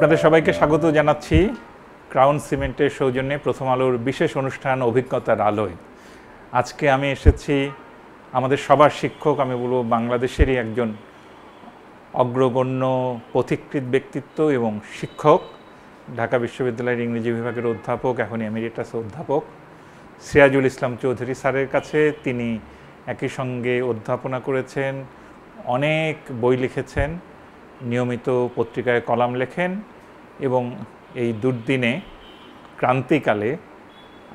আপনাদের সবাইকে স্বাগত জানাচ্ছি ক্রাউন সিমেন্টের সৌজন্যে প্রথম আলোর বিশেষ অনুষ্ঠান অভিজ্ঞতার আলোয়। আজকে আমি এসেছি আমাদের সবার শিক্ষক, আমি বলবো বাংলাদেশেরই একজন অগ্রগণ্য পথিকৃৎ ব্যক্তিত্ব এবং শিক্ষক, ঢাকা বিশ্ববিদ্যালয়ের ইংরেজি বিভাগের অধ্যাপক, এখন এমিরেটাস অধ্যাপক সিরাজুল ইসলাম চৌধুরী স্যারের কাছে। তিনি একই সঙ্গে অধ্যাপনা করেছেন, অনেক বই লিখেছেন, নিয়মিত পত্রিকায় কলাম লেখেন এবং এই দুর্দিনে ক্রান্তিকালে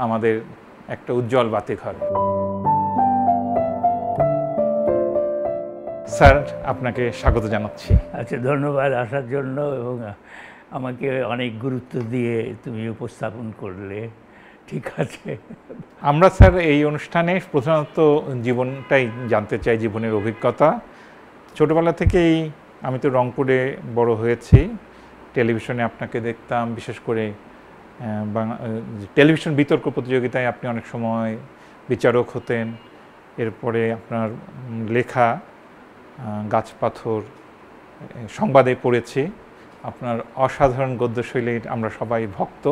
আমাদের একটা উজ্জ্বল বাতিঘর। স্যার, আপনাকে স্বাগত জানাচ্ছি। আচ্ছা, ধন্যবাদ আসার জন্য এবং আমাকে অনেক গুরুত্ব দিয়ে তুমি উপস্থাপন করলে। ঠিক আছে, আমরা স্যার এই অনুষ্ঠানে প্রধানত জীবনটাই জানতে চাই, জীবনের অভিজ্ঞতা। ছোটোবেলা থেকেই আমি তো রংপুরে বড় হয়েছি, টেলিভিশনে আপনাকে দেখতাম, বিশেষ করে টেলিভিশন বিতর্ক প্রতিযোগিতায় আপনি অনেক সময় বিচারক হতেন। এরপরে আপনার লেখা গাছ পাথর সংবাদে পড়েছি, আপনার অসাধারণ গদ্যশৈলীর আমরা সবাই ভক্ত।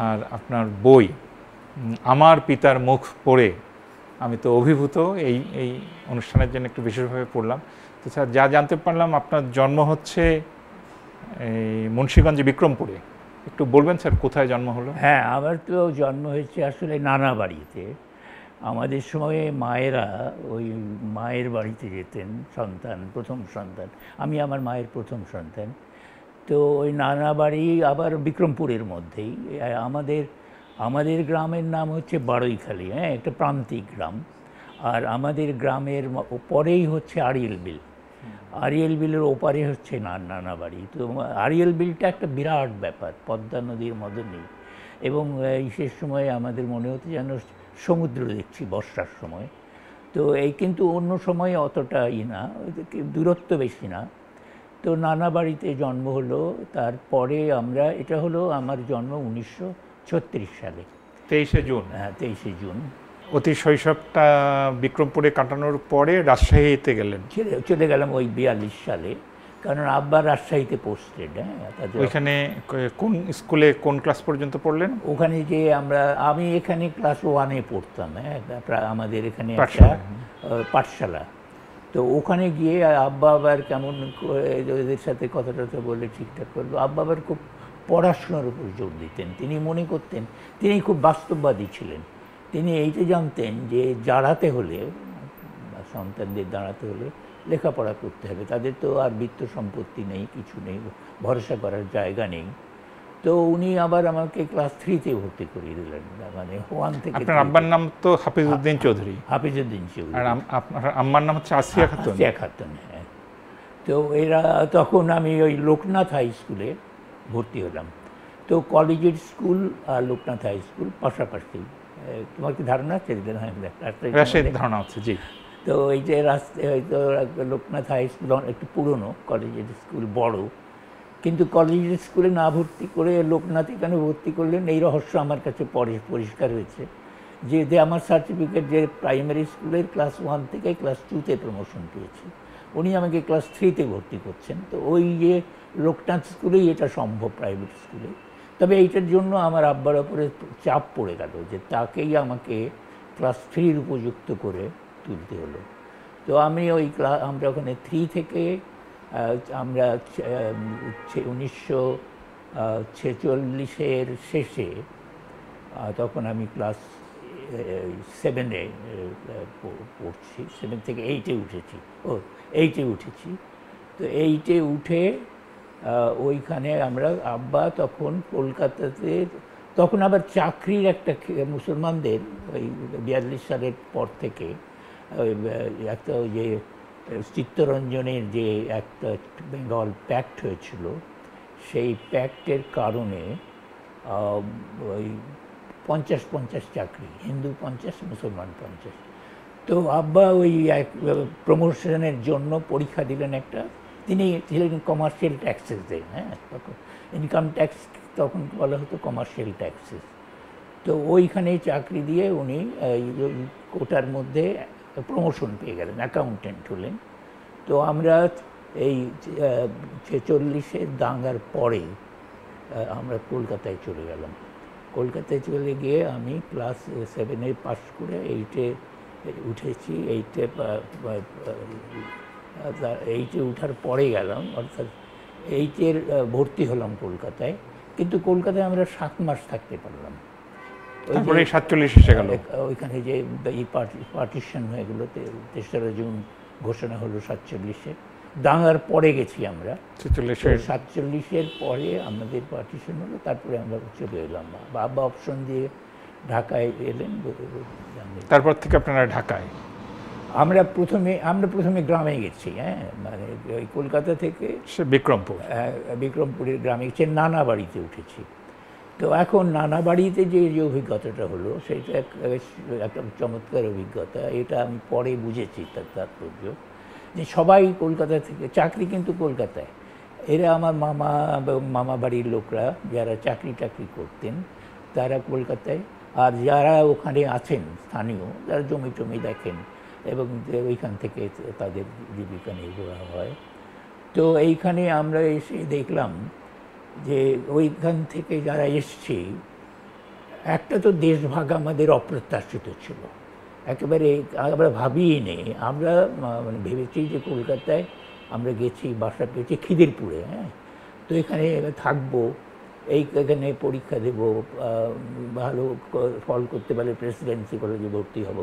আর আপনার বই আমার পিতার মুখ পড়ে আমি তো অভিভূত। এই অনুষ্ঠানের জন্য একটু বিশেষভাবে পড়লাম। তো স্যার, যা জানতে পারলাম আপনার জন্ম হচ্ছে এই মুন্সিগঞ্জে বিক্রমপুরে। একটু বলবেন স্যার, কোথায় জন্ম হলো? হ্যাঁ, আমার তো জন্ম হয়েছে আসলে নানা বাড়িতে। আমাদের সময়ে মায়েরা ওই মায়ের বাড়িতে যেতেন, প্রথম সন্তান। আমি আমার মায়ের প্রথম সন্তান। তো ওই নানা বাড়ি আবার বিক্রমপুরের মধ্যেই। আমাদের গ্রামের নাম হচ্ছে বারৈখালী, হ্যাঁ, একটা প্রান্তিক গ্রাম। আর আমাদের গ্রামের পরেই হচ্ছে আড়িয়েল বিল। আড়িয়েল বিলের ওপারে হচ্ছে নানা বাড়ি। তো আড়িয়েল বিলটা একটা বিরাট ব্যাপার, পদ্মা নদীর মদনেই। এবং সেই সময় আমাদের মনে হতো যেন সমুদ্র দেখছি বর্ষার সময়। তো এই কিন্তু অন্য সময় অতটা না, দূরত্ব বেশি না। তো নানা বাড়িতে জন্ম হলো। তারপরে এটা হলো আমার জন্ম 1936 সালে, 23শে জুন। হ্যাঁ, 23শে জুন। অতি শৈশবটা বিক্রমপুরে কাটানোর পরে রাজশাহীতে গেলেন? চলে গেলাম ওই 42 সালে, কারণ আব্বা রাজশাহীতে পোস্টেড। হ্যাঁ, ওইখানে কোন স্কুলে কোন ক্লাস পর্যন্ত পড়লেন? ওখানে যে আমি এখানে ক্লাস 1-এ পড়তাম। হ্যাঁ, আমাদের এখানে একটা পাঠশালা। তো ওখানে গিয়ে আব্বা আবার কেমন ওদের সাথে কথা টথা বলে ঠিকঠাক করলো। আব্বা আবার খুব পড়াশোনার উপর জোর দিতেন। তিনি মনে করতেন, তিনি খুব বাস্তববাদী ছিলেন। তিনি এইটা জানতেন যে দাঁড়াতে হলে, সন্তানদের দাঁড়াতে হলে লেখাপড়া করতে হবে। তাদের তো আর বিত্ত সম্পত্তি নেই, কিছু নেই, ভরসা করার জায়গা নেই। তো উনি আবার আমাকে ক্লাস 3-তে ভর্তি করিয়ে দিলেন, মানে 1 থেকে। আপনার আব্বার নাম তো হাফিজউদ্দিন চৌধুরী? হাফিজউদ্দিন চৌধুরী। আর আপনার আম্মার নাম হচ্ছে আসিয়া খাতুন? আসিয়া খাতুন, হ্যাঁ। তো তখন আমি ওই লোকনাথ হাই স্কুলে ভর্তি হলাম। তো কলেজের স্কুল আর লোকনাথ হাই স্কুল পাশাপাশি। তোমার কি ধারণা আছে? ধারণা আছে, জি। তো এই যে রাস্তায় হয়তো লোকনাথ হাই স্কুল একটু পুরনো, কলেজের স্কুল বড়। কিন্তু কলেজের স্কুলে না ভর্তি করে লোকনাথে কেন ভর্তি করলেন, এই রহস্য আমার কাছে পরে পরিষ্কার হয়েছে। যে আমার সার্টিফিকেট যে প্রাইমারি স্কুলের ক্লাস 1 থেকে ক্লাস 2-তে প্রমোশন পেয়েছি, উনি আমাকে ক্লাস 3-তে ভর্তি করছেন। তো ওই যে লোকনাথ স্কুলেই এটা সম্ভব, প্রাইভেট স্কুলে। তবে এইটার জন্য আমার আব্বার ওপরে চাপ পড়ে গেল যে তাকেই আমাকে ক্লাস 3-র উপযুক্ত করে তুলতে হলো। তো আমি আমরা ওখানে 3 থেকে আমরা 1946-এর শেষে, তখন আমি ক্লাস 7-এ পড়ছি, 7 থেকে 8-এ উঠেছি। 8-এ উঠেছি। তো 8-এ উঠে ওইখানে আব্বা তখন কলকাতাতে, তখন আবার চাকরির একটা মুসলমানদের ওই 42 সালের পর থেকে একটা ওই যে চিত্তরঞ্জনের যে একটা বেঙ্গল প্যাক্ট হয়েছিল, সেই প্যাক্টের কারণে ওই 50-50 চাকরি, হিন্দু 50, মুসলমান 50। তো আব্বা ওই প্রমোশনের জন্য পরীক্ষা দিলেন একটা। তিনি ছিলেন কমার্শিয়াল ট্যাক্সেস দেন, হ্যাঁ, তখন ইনকাম ট্যাক্স তখন বলা হতো কমার্শিয়াল ট্যাক্সেস। তো ওইখানে চাকরি দিয়ে উনি কোটার মধ্যে প্রমোশন পেয়ে গেলেন, অ্যাকাউন্টেন্ট হলেন। তো আমরা এই 46-এর দাঙ্গার পরে আমরা কলকাতায় চলে গেলাম। কলকাতায় চলে গিয়ে আমি ক্লাস 7 পাস করে 8-এ উঠেছি। 8-এ উঠার পরে গেলাম, অর্থাৎ 8-এর ভর্তি হলাম কলকাতায়। কিন্তু কলকাতায় আমরা 7 মাস থাকতে পারলাম। তারপরে 47 এসে গেল। ওইখানে যে এই পার্টিশন হয়ে গেল, 3রা জুন ঘোষণা হলো 47-এ। দাঙ্গার পরে গেছি আমরা। 47-এর পরে আমাদের পার্টিশন হলো, তারপরে আমরা চলে এলাম। বাবা অপশন দিয়ে ঢাকায় এলেন। তারপর থেকে আপনারা ঢাকায়? আমরা প্রথমে গ্রামে গেছি। হ্যাঁ, মানে ওই কলকাতা থেকে বিক্রমপুরের গ্রামে গেছি, নানা বাড়িতে উঠেছি। তো এখন নানা বাড়িতে যে অভিজ্ঞতাটা হলো সেটা একটা চমৎকার অভিজ্ঞতা। এটা আমি পরে বুঝেছি তার তাৎপর্য, যে সবাই কলকাতা থেকে, চাকরি কিন্তু কলকাতায়। এরা আমার মামা বাড়ির লোকরা যারা চাকরি করতেন তারা কলকাতায়, আর যারা ওখানে আছেন স্থানীয়, যারা জমি টমি দেখেন এবং ওইখান থেকে তাদের জীবিকা নির্বাহ হয়। তো এইখানে আমরা এসে দেখলাম যে ওইখান থেকে যারা এসছে, একটা তো দেশভাগ আমাদের অপ্রত্যাশিত ছিল, একেবারে আমরা ভাবিই নেই। আমরা মানে ভেবেছি যে কলকাতায় আমরা গেছি, বাসা পেয়েছি খিদিরপুরে। হ্যাঁ, তো এখানে থাকবো, এখানে পরীক্ষা দেব, ভালো ফল করতে পারলে প্রেসিডেন্সি কলেজে ভর্তি হব,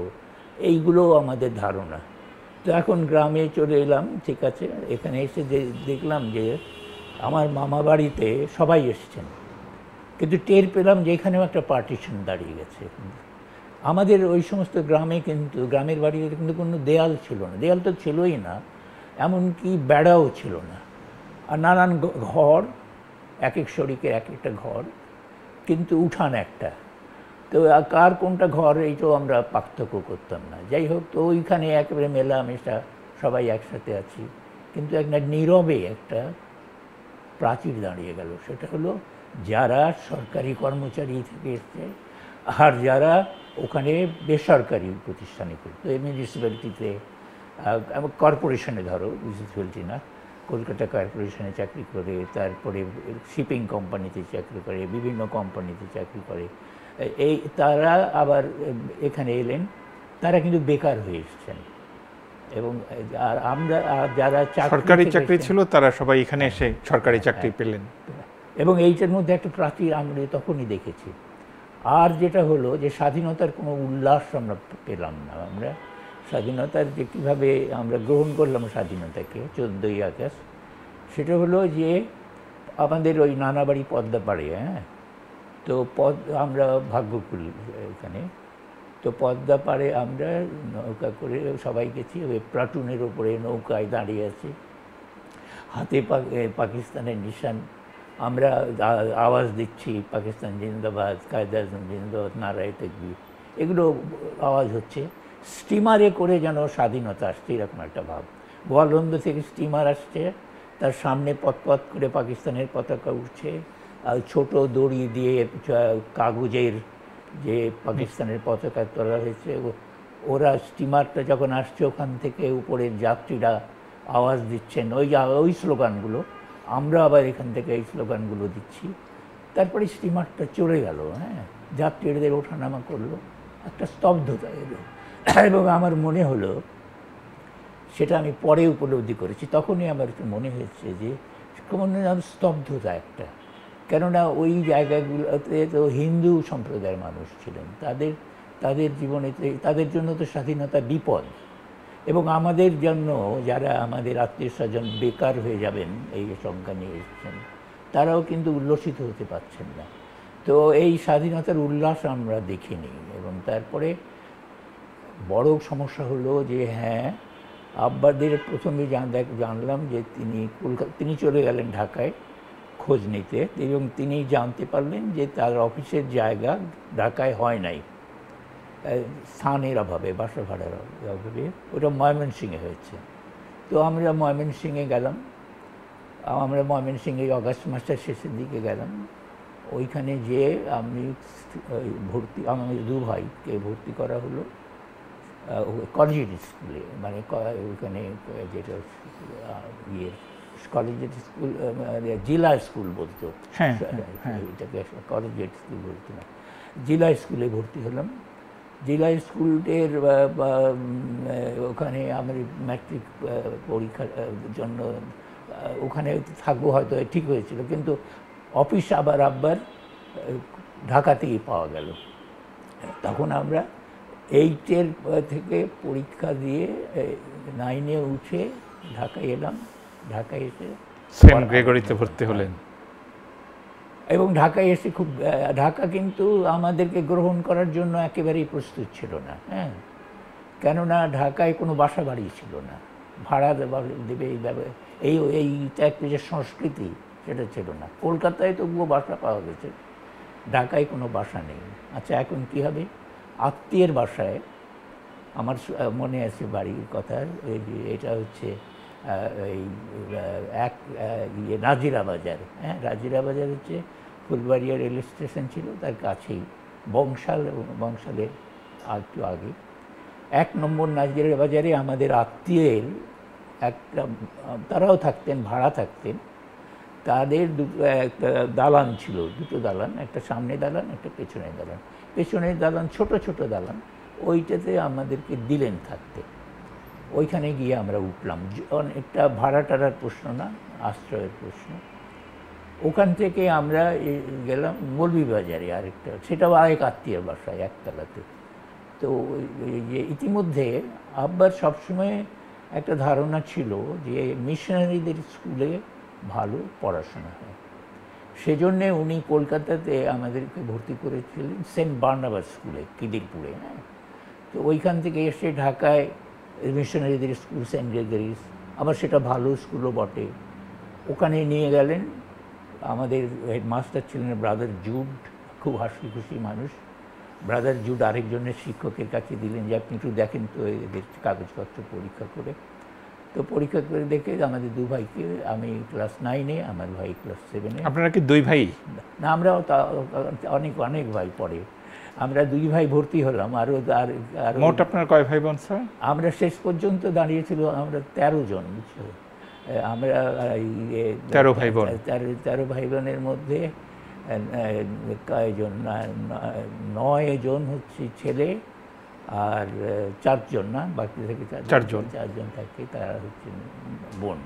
এইগুলো আমাদের ধারণা। তো এখন গ্রামে চলে এলাম, ঠিক আছে। এখানে এসে দেখলাম যে আমার মামা বাড়িতে সবাই এসছেন, কিন্তু টের পেলাম যে এখানেও একটা পার্টিশন দাঁড়িয়ে গেছে। আমাদের ওই সমস্ত গ্রামে কিন্তু, গ্রামের বাড়িতে কিন্তু কোনো দেয়াল ছিল না, দেয়াল তো ছিলই না, এমনকি বেড়াও ছিল না। আর নানান ঘর, এক এক শরিকের এক একটা ঘর, কিন্তু উঠান একটা। তো কার কোনটা ঘর এইটাও আমরা পার্থক্য করতাম না। যাই হোক, তো ওইখানে একেবারে মেলামেশা, সবাই একসাথে আছি। কিন্তু একটা নীরবে একটা প্রাচীর দাঁড়িয়ে গেল। সেটা হলো যারা সরকারি কর্মচারী থেকে এসছে আর যারা ওখানে বেসরকারি প্রতিষ্ঠানে করতো, মিউনিসিপ্যালিটিতে, কর্পোরেশনে, ধরো মিউনিসিপ্যালিটি না, কলকাতা কর্পোরেশনে চাকরি করে, তারপরে শিপিং কোম্পানিতে চাকরি করে, বিভিন্ন কোম্পানিতে চাকরি করে। তারা আবার এখানে এলেন, তারা কিন্তু বেকার হয়ে এসছেন। এবং আর আমরা যারা সরকারি চাকরি ছিল তারা সবাই এখানে এসে সরকারি চাকরি পেলেন। এবং এইটার মধ্যে একটা প্রাচীর আমরা তখনই দেখেছি। আর যেটা হলো যে স্বাধীনতার কোনো উল্লাস আমরা পেলাম না। আমরা স্বাধীনতার যে কীভাবে আমরা গ্রহণ করলাম স্বাধীনতাকে 14ই আগস্ট, সেটা হলো যে আমাদের ওই নানাবাড়ি পদ্মাপাড়ে, হ্যাঁ, তো আমরা ভাগ্যকুল এখানে, তো পদ্মাপাড়ে আমরা নৌকা করে সবাই গেছি। ওই প্লাটুনের ওপরে নৌকায় দাঁড়িয়ে আছি, হাতে পাকিস্তানের নিশান, আমরা আওয়াজ দিচ্ছি পাকিস্তান জিন্দাবাদ, কায়েদে আজম জিন্দাবাদ, নারায়ে তাকবীর, এগুলো আওয়াজ হচ্ছে। স্টিমারে করে যেন স্বাধীনতা আসছে এরকম একটা ভাব। গোয়ালন্দ থেকে স্টিমার আসছে, তার সামনে পথ করে পাকিস্তানের পতাকা উঠছে, আর ছোট দড়ি দিয়ে কাগজের যে পাকিস্তানের পতাকা তোলা হয়েছে, ওরা স্টিমারটা যখন আসছে ওখান থেকে উপরের যাত্রীরা আওয়াজ দিচ্ছেন ওই স্লোগানগুলো, আমরা আবার এখান থেকে এই স্লোগানগুলো দিচ্ছি। তারপরে স্টিমারটা চলে গেল, হ্যাঁ, যাত্রীদের ওঠানামা করলো, একটা স্তব্ধতা এলো। এবং আমার মনে হলো, সেটা আমি পরে উপলব্ধি করেছি, তখনই আমার একটু মনে হয়েছে যে কেমন স্তব্ধতা একটা। কেননা ওই জায়গাগুলোতে তো হিন্দু সম্প্রদায়ের মানুষ ছিলেন, তাদের জীবনেতে, তাদের জন্য তো স্বাধীনতা বিপদ। এবং আমাদের জন্য যারা আমাদের আত্মীয় স্বজন বেকার হয়ে যাবেন এই সংখ্যা নিয়ে এসেছেন, তারাও কিন্তু উল্লসিত হতে পারছেন না। তো এই স্বাধীনতার উল্লাস আমরা দেখিনি। এবং তারপরে বড় সমস্যা হলো যে, হ্যাঁ, আব্বাদের প্রথমে জানলাম যে তিনি চলে গেলেন ঢাকায় খোঁজ নিতে, এবং তিনি জানতে পারলেন যে তার অফিসের জায়গা ঢাকায় হয় নাই, স্থানের অভাবে, বাসা ভাড়ার অভাবে, ওটা ময়মনসিংহে হয়েছে। তো আমরা ময়মনসিংহে গেলাম। আমরা ময়মনসিংহে আগস্ট মাসের শেষের দিকে গেলাম। ওইখানে যেয়ে আমি আমার 2 ভাইকে ভর্তি করা হলো কলেজিয়েট স্কুলে, মানে ওখানে যেটা ইয়ে কলেজিয়েট স্কুল, জেলা স্কুল বলতো, হ্যাঁ, হ্যাঁ। এটাকে কলেজিয়েট স্কুল বলতো না, জেলা স্কুলে ভর্তি হলাম। জেলা স্কুলের ওখানে আমার ম্যাট্রিক পরীক্ষার জন্য ওখানে থাকবো হয়তো ঠিক হয়েছিল, কিন্তু অফিস আবার ঢাকাতেই পাওয়া গেল। তখন আমরা 8 থেকে পরীক্ষা দিয়ে 9 উঠে ঢাকায় এলাম। ঢাকায় এসে সেন্ট গ্রেগরিতে ভর্তি হলেন। এবং ঢাকায় এসে খুব ঢাকা কিন্তু আমাদেরকে গ্রহণ করার জন্য একেবারেই প্রস্তুত ছিল না। হ্যাঁ, কেননা ঢাকায় কোনো বাসা বাড়ি ছিল না, ভাড়া দেবে এই একটা যে সংস্কৃতি সেটা ছিল না। কলকাতায় তবুও বাসা পাওয়া গেছে, ঢাকায় কোনো বাসা নেই। আচ্ছা, এখন কী হবে? আত্মীয়ের বাসায়, আমার মনে আছে বাড়ির কথা, এটা হচ্ছে এই নাজিরা বাজার। হ্যাঁ, নাজিরা বাজার হচ্ছে ফুলবাড়িয়া রেল স্টেশন ছিল, তার কাছেই বংশালের একটু আগে 1 নম্বর নাজিরা বাজারে আমাদের আত্মীয়ের একটা, তারাও থাকতেন, ভাড়া থাকতেন। তাদের একটা দালান ছিল, 2টো দালান, একটা সামনে দালান, একটা পেছনের দালান। পেছনের দালান ছোট ছোট দালান, ওইটাতে আমাদেরকে দিলেন থাকতে। ওইখানে গিয়ে আমরা উঠলাম। একটা ভাড়া টাড়ার প্রশ্ন না, আশ্রয়ের প্রশ্ন। ওখান থেকে আমরা গেলাম মৌলভীবাজারে, আরেকটা, সেটাও আরেক আত্মীয়ের বাসায় একতলাতে। তো ইতিমধ্যে আব্বার সবসময় একটা ধারণা ছিল যে মিশনারিদের স্কুলে ভালো পড়াশোনা হয়, সেজন্যে উনি কলকাতাতে আমাদেরকে ভর্তি করেছিলেন সেন্ট বার্নাবাস স্কুলে, কিদিরপুরে। হ্যাঁ, তো ওইখান থেকে এসে ঢাকায় মিশনারিদের স্কুল সেন্ট গ্রেগরিস, আবার সেটা ভালো স্কুলও বটে, ওখানে নিয়ে গেলেন। আমাদের হেডমাস্টার ছিলেন ব্রাদার জুড, খুব হাসি খুশি মানুষ। ব্রাদার জুড আরেকজনের শিক্ষকের কাছে দিলেন যে আপনি একটু দেখেন তো এদের কাগজপত্র পরীক্ষা করে। তো পরীক্ষা করে দেখে আমাদের 2 ভাইকে, আমি ক্লাস 9-এ, আমার ভাই ক্লাস 7-এ। আপনারা কি 2 ভাই? না, আমরাও অনেক অনেক ভাই পড়ে, আমরা 2 ভাই ভর্তি হলাম। আর মোট আপনার কয় ভাই বোন স্যার? আমরা শেষ পর্যন্ত দাঁড়িয়েছিল আমরা 13 জন। আমরা 13 ভাই বোন। 13 ভাই বোনের মধ্যে কয়জন, 9 জন হচ্ছে ছেলে, আর 4 জন, না বাকি থেকে 4 জন থাকে, তারা হচ্ছে বোন।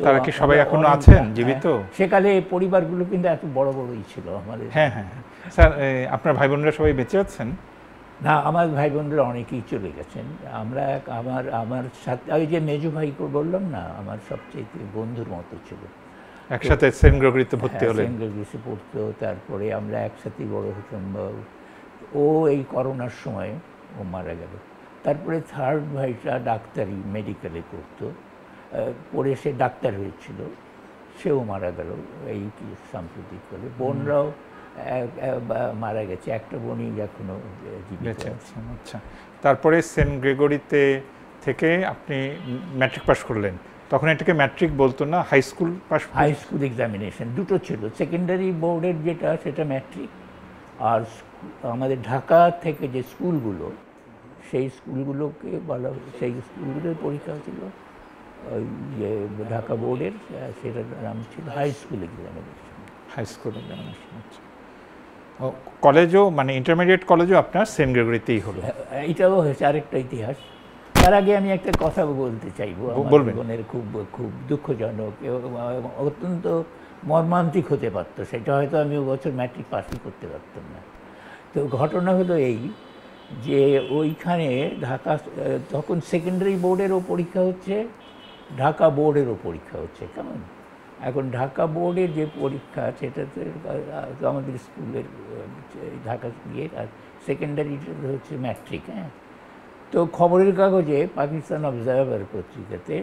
তারা কি সবাই এখনো আছেন জীবিত? সেকালে পরিবারগুলো কিন্তু এত বড় বড়ই ছিল আমাদের। হ্যাঁ হ্যাঁ স্যার, আপনার ভাই বোনরা সবাই বেঁচে আছেন? না, আমার ভাই বোনরা অনেকেই চলে গেছেন। আমরা আমার সাথে ওই যে মেজো ভাই বললাম না, আমার সবচেয়ে বন্ধুর মতো ছিল। একসাথে সেন্ট গ্রেগরিতে ভর্তি হলেন? সেন্ট গ্রেগরিসে পড়তো, তারপরে আমরা একসাথেই বড় হতাম। ও এই করোনার সময় ও মারা গেল। তারপরে 3rd ভাইটা ডাক্তারি মেডিকেলে পড়তো, পড়ে সে ডাক্তার হয়েছিল, সেও মারা গেল এই কি সাম্প্রতিক কালে। বোনরাও মারা গেছে, একটা বোনই এখনো জীবিত আছে। আচ্ছা, তারপরে সেন্ট গ্রেগরিতে থেকে আপনি ম্যাট্রিক পাস করলেন। তখন এটাকে ম্যাট্রিক বলতো না, high school pass? High school examination 2টো ছিল, সেকেন্ডারি বোর্ডের যেটা সেটা ম্যাট্রিক, আর আমাদের ঢাকা থেকে যে স্কুলগুলো, সেই স্কুলগুলোকে বলা, সেই স্কুলগুলোর পরীক্ষা ছিল ওই যে ঢাকা বোর্ডের, সেটার নাম ছিল high school examination. High school examination. আচ্ছা, কলেজও মানে ইন্টারমিডিয়েট কলেজও আপনার সেন্ট গ্রেগরিতেই হলো? এটাও হয়েছে আরেকটা ইতিহাস। তার আগে আমি একটা কথা বলতে চাইবো, আমার জীবনের খুব খুব দুঃখজনক এবং অত্যন্ত মর্মান্তিক হতে পারতো, সেটা হয়তো আমি বছর ম্যাট্রিক পাসই করতে পারতাম না। তো ঘটনা হলো এই যে ওইখানে ঢাকা তখন সেকেন্ডারি বোর্ডেরও পরীক্ষা হচ্ছে, ঢাকা বোর্ডেরও পরীক্ষা হচ্ছে। কেমন, এখন ঢাকা বোর্ডের যে পরীক্ষা সেটাতে আমাদের স্কুলের ঢাকা গিয়ে, আর সেকেন্ডারিটা হচ্ছে ম্যাট্রিক। হ্যাঁ, তো খবরের কাগজে পাকিস্তান অবজারভার পত্রিকাতে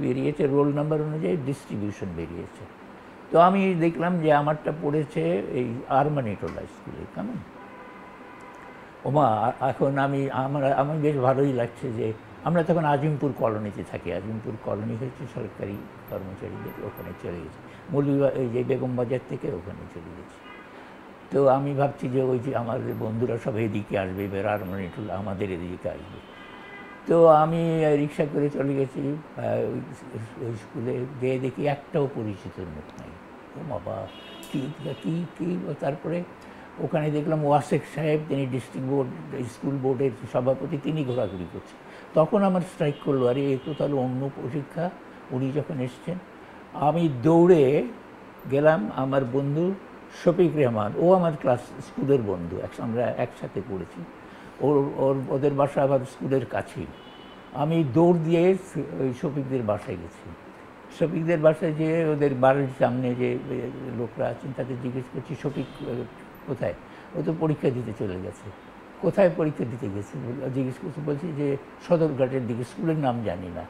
বেরিয়েছে, রোল নাম্বার অনুযায়ী ডিস্ট্রিবিউশন বেরিয়েছে। তো আমি দেখলাম যে আমারটা পড়েছে এই আরমানিটোলা স্কুলে। কেমন ওমা, এখন আমার বেশ ভালোই লাগছে যে আমরা তখন আজিমপুর কলোনিতে থাকি। আজিমপুর কলোনি হচ্ছে সরকারি কর্মচারীদের, ওখানে চলে গেছি। এই যে বেগম বাজার থেকে ওখানে চলে গেছি। তো আমি ভাবছি যে ওই যে আমাদের বন্ধুরা সব এদিকে আসবে, এবার আরমানিটোলা আমাদের এদিকে আসবে। তো আমি রিক্সা করে চলে গেছি ওই স্কুলে, গিয়ে দেখি একটাও পরিচিত মুখ নাই। ও বাবা, কী কী কী তারপরে ওখানে দেখলাম ওয়াসেক সাহেব, তিনি ডিস্ট্রিক্ট বোর্ড স্কুল বোর্ডের সভাপতি, তিনি ঘোরাঘুরি করছেন। তখন আমার স্ট্রাইক করলো, আরে এ তো তাহলে অন্য পরীক্ষা। উনি যখন এসছেন, আমি দৌড়ে গেলাম। আমার বন্ধু শফিক রেহমান, ও আমার ক্লাস স্কুলের বন্ধু, আমরা একসাথে পড়েছি। ওদের বাসা আবার স্কুলের কাছেই। আমি দৌড় দিয়ে ওই শফিকদের বাসায় গেছি। শফিকদের বাসায় যেয়ে ওদের বাড়ির সামনে যে লোকরা আছেন তাদের জিজ্ঞেস করছি, শফিক কোথায়? ও তো পরীক্ষা দিতে চলে গেছে। কোথায় পরীক্ষা দিতে গেছে জিজ্ঞেস করছি, বলছি যে সদরঘাটের দিকে, স্কুলের নাম জানি না।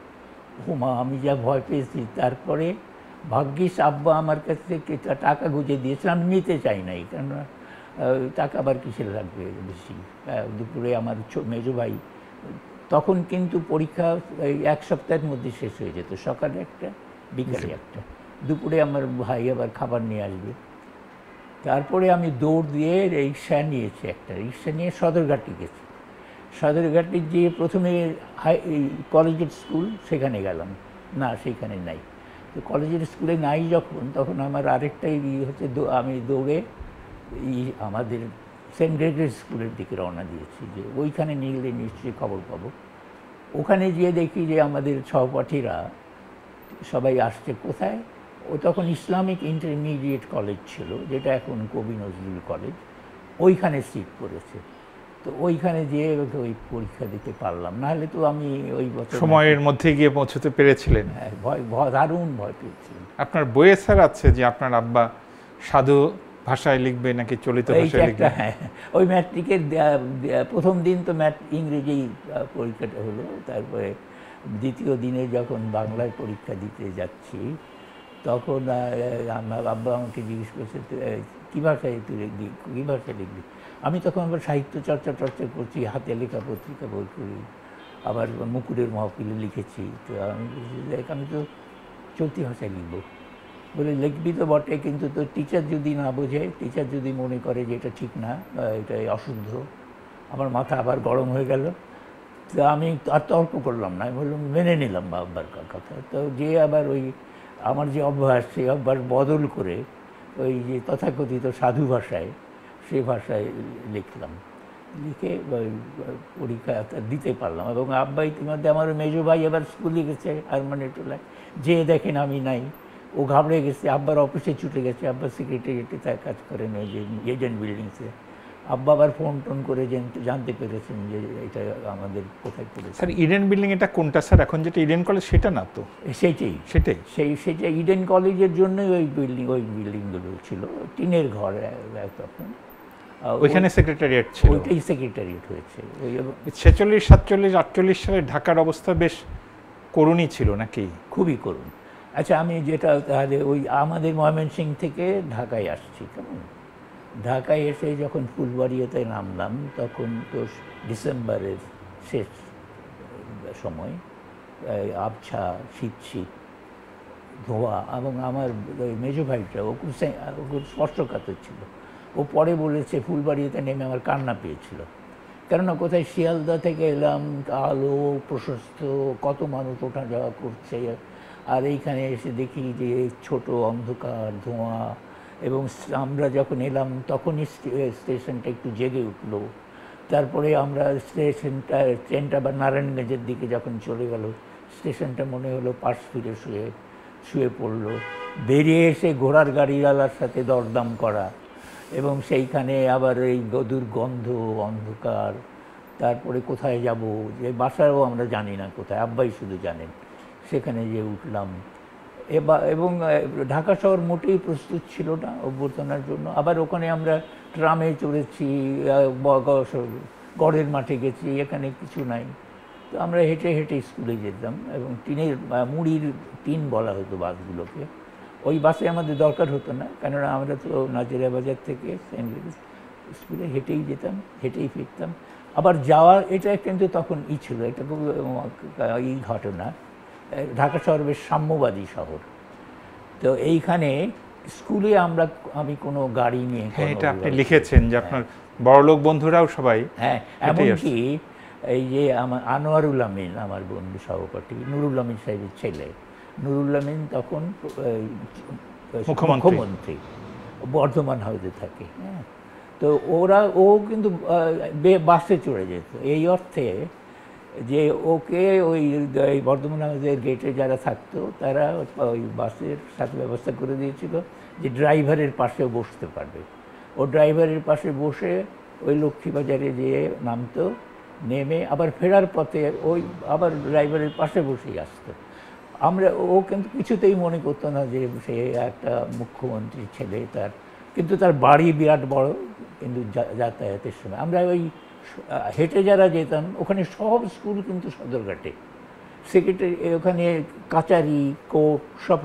ও মা, আমি যা ভয় পেয়েছি। তারপরে ভাগ্যিস আব্বা আমার কাছ থেকে টাকা গুঁজে দিয়েছিল, আমি নিতে চাই নাই, কেননা টাকা আবার কিসের লাগবে বেশি। দুপুরে আমার মেজো ভাই, তখন কিন্তু পরীক্ষা এক সপ্তাহের মধ্যে শেষ হয়ে যেত, সকালে একটা বিকালে একটা, দুপুরে আমার ভাই আবার খাবার নিয়ে আসবে। তারপরে আমি দৌড় দিয়ে রিক্সা নিয়েছি, একটা রিক্সা নিয়ে সদরঘাটে গেছি। সদরঘাটে গিয়ে প্রথমে কলেজের স্কুল, সেখানে গেলাম, না সেখানে নাই। তো কলেজের স্কুলে নাই যখন, তখন আমার আরেকটাই হচ্ছে, আমি দৌড়ে আমাদের সেন্ট গ্রেগরি স্কুলের দিকে রওনা দিয়েছি, যে ওইখানে নিয়ে গেলে নিশ্চয়ই খবর পাবো। ওখানে গিয়ে দেখি যে আমাদের সহপাঠীরা সবাই আসছে। কোথায়? ও তখন ইসলামিক ইন্টারমিডিয়েট কলেজ ছিল, যেটা এখন কবি নজরুল কলেজ, ওইখানে সিট পড়েছে। তো ওইখানে যেয়ে ওই পরীক্ষা দিতে পারলাম, নাহলে তো আমি ওই বছর সময়ের মধ্যে গিয়ে পৌঁছতে পেরেছিলেন। হ্যাঁ, দারুণ ভয় পেয়েছিলাম। আপনার বইয়ে স্যার আছে যে আপনার আব্বা সাধু ভাষায় লিখবে নাকি চলিত ভাষায় লিখবে? হ্যাঁ, ওই ম্যাট্রিকের প্রথম দিন তো ইংরেজি পরীক্ষাটা হলো, তারপরে দ্বিতীয় দিনে যখন বাংলায় পরীক্ষা দিতে যাচ্ছি, তখন আমার আব্বা আমাকে জিজ্ঞেস করছে, কী ভাষায় তুই লিখবি, কী ভাষায় লিখবি? আমি তখন আবার সাহিত্য চর্চা করছি, হাতে লেখা পত্রিকা বই করি, আবার মুকুরের মহফিলে লিখেছি। তো আমি বলছি, দেখ আমি তো চলতি ভাষায় লিখবো। বলে, লিখবি তো বটে, কিন্তু তোর টিচার যদি না বোঝে, টিচার যদি মনে করে যে এটা ঠিক না, এটা অশুদ্ধ। আমার মাথা আবার গরম হয়ে গেল। তো আমি আর তর্ক করলাম না, আমি বললাম মেনে নিলাম বাবার কথা। তো যে আবার ওই আমার যে অভ্যাস, সেই অভ্যাস বদল করে ওই যে তথাকথিত সাধু ভাষায়, সে ভাষায় লিখলাম। লিখে পরীক্ষা দিতে পারলাম। এবং আব্বা ইতিমধ্যে, আমার মেজো ভাই এবার স্কুলে গেছে আরমানিটোলায়, যে দেখেন আমি নাই, ও ঘাবড়ে গেছে, আব্বার অফিসে ছুটে গেছে। আব্বা সেক্রেটারিয়েটে তার কাজ করেন, ওই যে এজেন্ট বিল্ডিংসে। আব্বা আবার ফোন টোন করে জানতে পেরেছেন যে এটা আমাদের কোথায় পড়েছে। স্যার ইডেন বিল্ডিং এটা কোনটা স্যার? এখন যেটা ইডেন কলেজ সেটা না তো? সেটাই সেটা ইডেন কলেজের জন্যই ওই বিল্ডিংগুলো ছিল, টিনের ঘর তখন। ওইখানে সেক্রেটারিয়েট ছিল? ওইটাই সেক্রেটারিয়েট হয়েছে। 46, 47, 48 সালে ঢাকার অবস্থা বেশ করুণই ছিল নাকি? খুবই করুণ। আচ্ছা, আমি যেটা তাহলে ওই আমাদের ময়মনসিংহ থেকে ঢাকায় আসছি, কেমন ঢাকায় এসে যখন ফুলবাড়িয়াতে নামলাম, তখন তো ডিসেম্বরের শেষ সময়, আবছা শীত ধোয়া। এবং আমার মেজো ভাইটা ও খুব স্পষ্টকাতর ছিল। ও পরে বলেছে ফুলবাড়িয়াতে নেমে আমার কান্না পেয়েছিল, কেননা কোথায় শিয়ালদা থেকে এলাম, আলো প্রশস্ত, কত মানুষ ওঠা যাওয়া করছে, আর এইখানে এসে দেখি যে ছোট অন্ধকার, ধোঁয়া। এবং আমরা যখন এলাম তখনই স্টেশনটা একটু জেগে উঠলো। তারপরে আমরা ট্রেনটা আবার নারায়ণগঞ্জের দিকে যখন চলে গেল, স্টেশনটা মনে হলো পাশ ফিরে শুয়ে পড়লো। বেরিয়ে এসে ঘোড়ার গাড়িওয়ালার সাথে দরদাম করা, এবং সেইখানে আবার এই দুর্গন্ধ, অন্ধকার। তারপরে কোথায় যাব, যে বাসাও আমরা জানি না কোথায়, আব্বাই শুধু জানেন। সেখানে যে উঠলাম, এবং ঢাকা শহর মোটেই প্রস্তুত ছিল না অভ্যর্থনার জন্য। আবার ওখানে আমরা ট্রামে চড়েছি, গড়ের মাঠে গেছি, এখানে কিছু নাই। তো আমরা হেঁটে হেঁটে স্কুলে যেতাম, এবং মুড়ির টিন বলা হতো বাসগুলোকে। ওই বাসে আমাদের দরকার হতো না, কেননা আমরা তো নাজিরা বাজার থেকে সেন্ট গ্রেগরি স্কুলে হেঁটেই যেতাম, হেঁটেই ফিরতাম। আবার যাওয়া, এটা কিন্তু তখন ছিল, এটা খুব এই ঘটনা। ঢাকা শহর বেশ সাম্যবাদী শহর। তো এইখানে স্কুলে আমি কোনো গাড়ি নিয়ে, এটা আপনি লিখেছেন যে আপনার বড়লোক বন্ধুরাও সবাই, হ্যাঁ, এমনকি এই যে আমার আনোয়ারুল আমিন, আমার বন্ধু সহপাঠী, নুরুল আমিন সাহেবের ছেলে। নুরুল আমিন তখন মুখ্যমন্ত্রী, বর্ধমান হাউসে থাকে। হ্যাঁ, তো ও কিন্তু বাসে চড়ে যেত, এই অর্থে যে ওকে ওই বর্ধমান হাউসের গেটে যারা থাকতো তারা ওই বাসের সাথে ব্যবস্থা করে দিয়েছিল যে ড্রাইভারের পাশেও বসতে পারবে। ও ড্রাইভারের পাশে বসে ওই লক্ষ্মীবাজারে যেয়ে নামতো, নেমে আবার ফেরার পথে ওই আবার ড্রাইভারের পাশে বসেই আসতো। ও কিন্তু কিছুতেই মনে করতো না যে সে একটা মুখ্যমন্ত্রীর ছেলে, কিন্তু তার বাড়ি বিরাট বড়, কিন্তু যাতায়াতের সময় আমরা ওই হেঁটে যারা যেতাম, ওখানে সব স্কুল কিন্তু সদরঘাটে, সেক্রেটারি ওখানে কাচারি, কোর্ট সব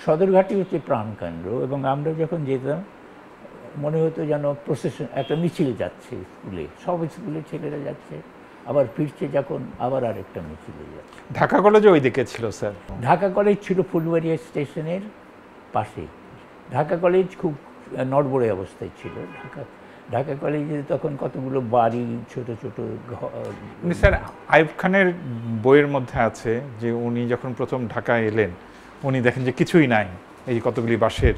সদরঘাটই হচ্ছে প্রাণকেন্দ্র। এবং আমরা যখন যেতাম মনে হতো যেন প্রসেশন, একটা মিছিল যাচ্ছে স্কুলে, সব স্কুলের ছেলেরা যাচ্ছে, আবার ফিরছে যখন আবার আরেকটা মিছিলে যাচ্ছে। ঢাকা কলেজে ওই দিকে ছিল স্যার? ঢাকা কলেজ ছিল ফুলবাড়িয়া স্টেশনের পাশে। ঢাকা কলেজ খুব নড়বড়ে অবস্থায় ছিল। ঢাকা কলেজে তখন কতগুলো বাড়ি, ছোট ছোট স্যার আইয়ুব খানের বইয়ের মধ্যে আছে যে উনি যখন প্রথম ঢাকায় এলেন উনি দেখেন যে কিছুই নাই, এই কতগুলি বাঁশের।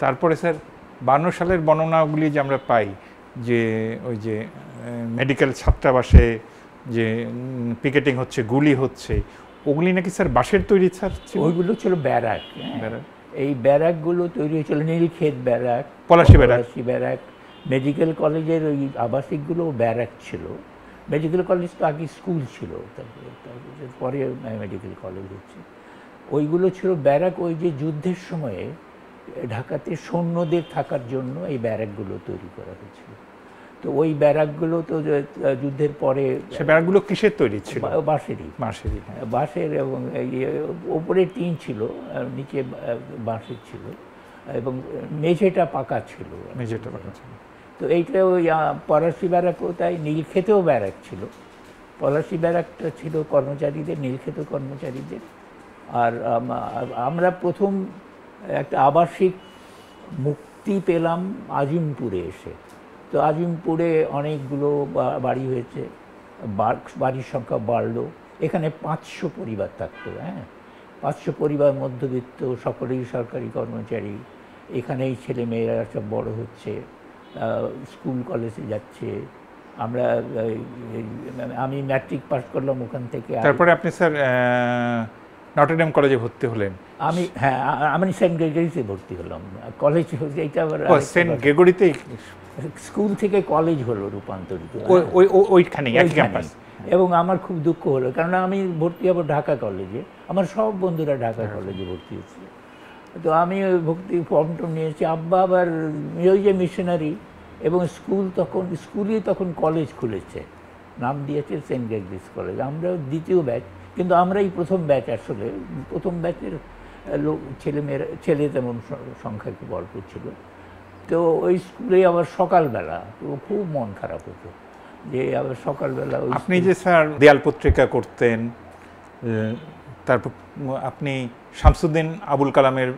তারপরে স্যার 52 সালের বর্ণনাগুলি যে আমরা পাই, যে ওই যে মেডিকেল ছাত্রাবাসে যে পিকেটিং হচ্ছে, গুলি হচ্ছে, ওগুলি নাকি স্যার বাঁশের তৈরি স্যার? ওইগুলো ছিল ব্যারাক। এই ব্যারাকগুলো তৈরি হয়েছিল, Nilkhet barrack, Palashi barrack. Medical কলেজের ওই আবাসিকগুলো ব্যারাক ছিল। মেডিকেল কলেজ তো আগে স্কুল ছিল, পরে মেডিকেল কলেজ হচ্ছে। ওইগুলো ছিল ব্যারাক। ওই যে যুদ্ধের সময়ে ঢাকাতে সৈন্যদের থাকার জন্য এই ব্যারাকগুলো তৈরি করা হয়েছিল। তো ওই ব্যারাকগুলো তো যুদ্ধের পরে, সে ব্যারাকগুলো কিসের তৈরি ছিল? বাঁশেরই। বাঁশের, এবং ওপরে টিন ছিল, নিচে বাঁশের ছিল, এবং মেঝেটা পাকা ছিল। তো এইটা ওই পলাশী ব্যারাকও তাই, নীলক্ষেতেও ব্যারাক ছিল। পলাশী ব্যারাকটা ছিল কর্মচারীদের, নীলক্ষেতেও কর্মচারীদের। আর আমরা প্রথম একটা আবাসিক মুক্তি পেলাম আজিমপুরে এসে। তো আজিমপুরে অনেকগুলো বাড়ি হয়েছে, বাড়ির সংখ্যা বাড়লো। এখানে 500 পরিবার থাকতো। হ্যাঁ, 500 পরিবার, মধ্যবিত্ত, সকলেই সরকারি কর্মচারী। এখানেই ছেলে মেয়েরা সব বড় হচ্ছে, স্কুল কলেজে যাচ্ছে। আমি ম্যাট্রিক পাস করলাম ওখান থেকে। তারপরে আপনি স্যার নটরডেম কলেজে ভর্তি হলেন? আমি সেন্ট গ্রেগরিতে ভর্তি হলাম। কলেজ এইটা আবার সেন্ট গ্রেগরিতেই, স্কুল থেকে কলেজ হলো রূপান্তরিত ওইখানে একই ক্যাম্পাস। এবং আমার খুব দুঃখ হলো, কারণ আমি ভর্তি হবো ঢাকা কলেজে, আমার সব বন্ধুরা ঢাকা কলেজে ভর্তি হয়েছে। তো আমি ওই ভর্তি ফর্মটা নিয়েছি। আব্বা আবার ওই যে মিশনারি, এবং স্কুলই তখন কলেজ খুলেছে, নাম দিয়েছে সেন্ট গ্রেগরিস কলেজ। আমরা দ্বিতীয় ব্যাচ, কিন্তু আমরাই প্রথম ব্যাচ। আসলে প্রথম ব্যাচের ছেলে তেমন সংখ্যা খুব অল্প ছিল। তো ওই স্কুলে আবার সকালবেলা খুব মন খারাপ হতো, যে আবার সকালবেলা। আপনি যে স্যার দেয়াল পত্রিকা করতেন, তারপর আপনি শামসুদ্দিন আবুল কালামের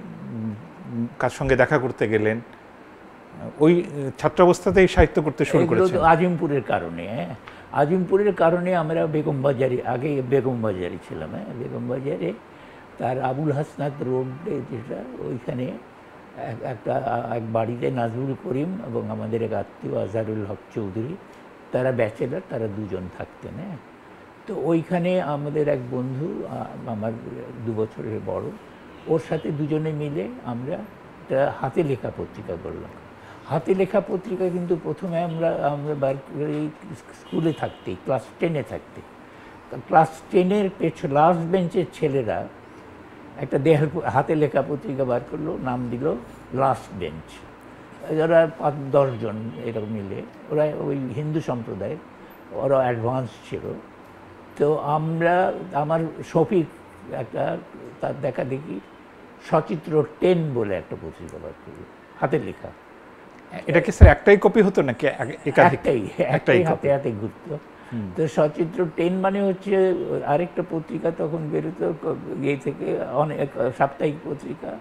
কার সঙ্গে দেখা করতে গেলেন, ওই ছাত্রাবস্থাতেই সাহিত্য করতে শুরু করেছেন? আজিমপুরের কারণে। হ্যাঁ, আজিমপুরের কারণে আমরা বেগমবাজারে, আগে বেগমবাজারে ছিলাম। হ্যাঁ, বেগমবাজারে তার আবুল হাসনাত রোডে, যেটা ওইখানে এক বাড়িতে নাজরুল করিম এবং আমাদের এক আত্মীয় আজহারুল হক চৌধুরী, তারা ব্যাচেলার, তারা দুজন থাকতেন। হ্যাঁ, তো ওইখানে আমাদের এক বন্ধু, আমার 2 বছরের বড়, ওর সাথে দুজনে মিলে আমরা একটা হাতে লেখা পত্রিকা করলাম। হাতে লেখা পত্রিকা কিন্তু প্রথমে আমরা স্কুলে থাকতে, ক্লাস 10-এ থাকতে, ক্লাস 10-এর লাস্ট বেঞ্চের ছেলেরা একটা হাতে লেখা পত্রিকা বার করলো, নাম দিল লাস্ট বেঞ্চ। ওরা 5-10 জন এরকম মিলে, ওরা ওই হিন্দু সম্প্রদায়ের, ওরা অ্যাডভান্স ছিল। তো আমার শফিক একটা, তার দেখা দেখি সচিত্র 10 বলে একটা পত্রিকা বার করলো, হাতে লেখা। এটা কি স্যার একটাই কপি হতো নাকি একটাই হাতে হাতে ঘুরতো? তো সচিত্র 10 মানে হচ্ছে আরেকটা পত্রিকা তখন বেরোতো ইয়ে থেকে, অনেক সাপ্তাহিক পত্রিকা,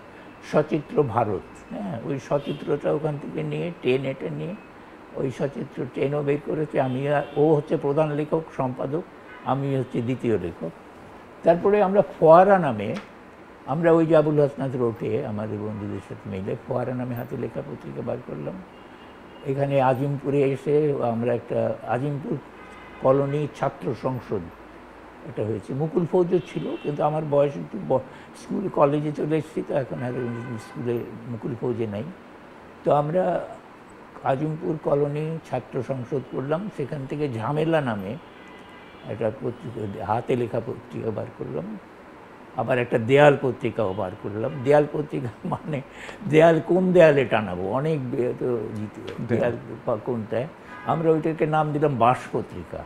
সচিত্র ভারত। হ্যাঁ, ওই সচিত্রটা ওখান থেকে নিয়ে 10 এটা নিয়ে ওই সচিত্র ট্রেনও বের করেছে। ও হচ্ছে প্রধান লেখক সম্পাদক, আমি হচ্ছে দ্বিতীয় লেখক। তারপরে আমরা ফোয়ারা নামে, আমরা ওই যে আবুল হাসনাত রোডে আমাদের বন্ধুদের সাথে মিলে ফোয়ারা নামে হাতে লেখা পত্রিকা বার করলাম। এখানে আজিমপুরে এসে আমরা একটা আজিমপুর কলোনি ছাত্র সংসদ এটা হয়েছে। মুকুল ফৌজও ছিল, কিন্তু আমার বয়স একটু স্কুল কলেজে চলে এসেছি, তো এখন আর স্কুলে মুকুল ফৌজে নাই। তো আমরা আজিমপুর কলোনি ছাত্র সংসদ করলাম। সেখান থেকে ঝামেলা নামে একটা পত্রিকা, হাতে লেখা পত্রিকা বার করলাম। আবার একটা দেয়াল পত্রিকাও বার করলাম। দেয়াল পত্রিকা মানে দেয়াল কোন দেয়ালে টানাবো, অনেক তো দেয়াল কোনটায়, আমরা ওইটাকে নাম দিলাম বাঁশ পত্রিকা।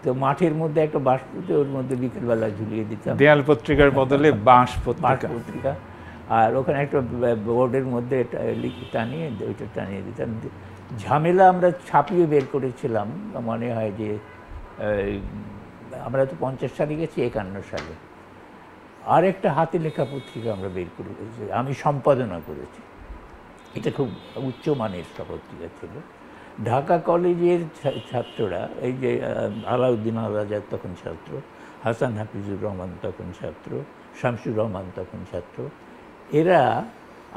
তো মাঠের মধ্যে একটা বাঁশ পুঁতে ওর মধ্যে বিকেলবেলা ঝুলিয়ে দিতাম দেয়াল পত্রিকার বদলে বাঁশ পত্রিকা। আর ওখানে একটা বোর্ডের মধ্যে টানিয়ে ওইটা টানিয়ে দিতাম। ঝামেলা আমরা ছাপিয়ে বের করেছিলাম, মনে হয় যে আমরা তো 50 সালে গেছি, 51 সালে আর একটা হাতে লেখা পত্রিকা আমরা বের করেছি, আমি সম্পাদনা করেছি। এটা খুব উচ্চমানের পত্রিকা ছিল। ঢাকা কলেজের ছাত্ররা, এই যে আলাউদ্দিন আল আজাদ তখন ছাত্র, হাসান হাফিজুর রহমান তখন ছাত্র, শামসুর রহমান তখন ছাত্র, এরা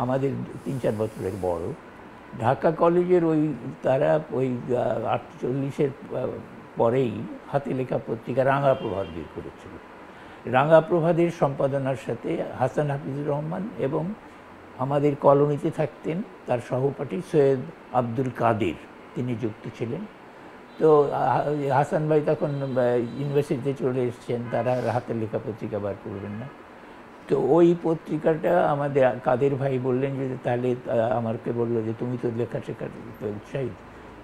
আমাদের 3-4 বছরের বড়। ঢাকা কলেজের তারা ওই 48-এর পরেই হাতে লেখা পত্রিকা রাঙা প্রভাত বের করেছিল। রাঙা প্রভাতের সম্পাদনার সাথে হাসান হাফিজুর রহমান এবং আমাদের কলোনিতে থাকতেন তার সহপাঠী সৈয়দ আব্দুল কাদের, তিনি যুক্ত ছিলেন। তো হাসান ভাই তখন ইউনিভার্সিটিতে চলে এসছেন, তারা হাতের লেখা পত্রিকা বার করবেন না। তো ওই পত্রিকাটা আমাদের কাদের ভাই বললেন যে তাহলে আমাকে বললো যে তুমি তো লেখাশেখার উৎসাহী,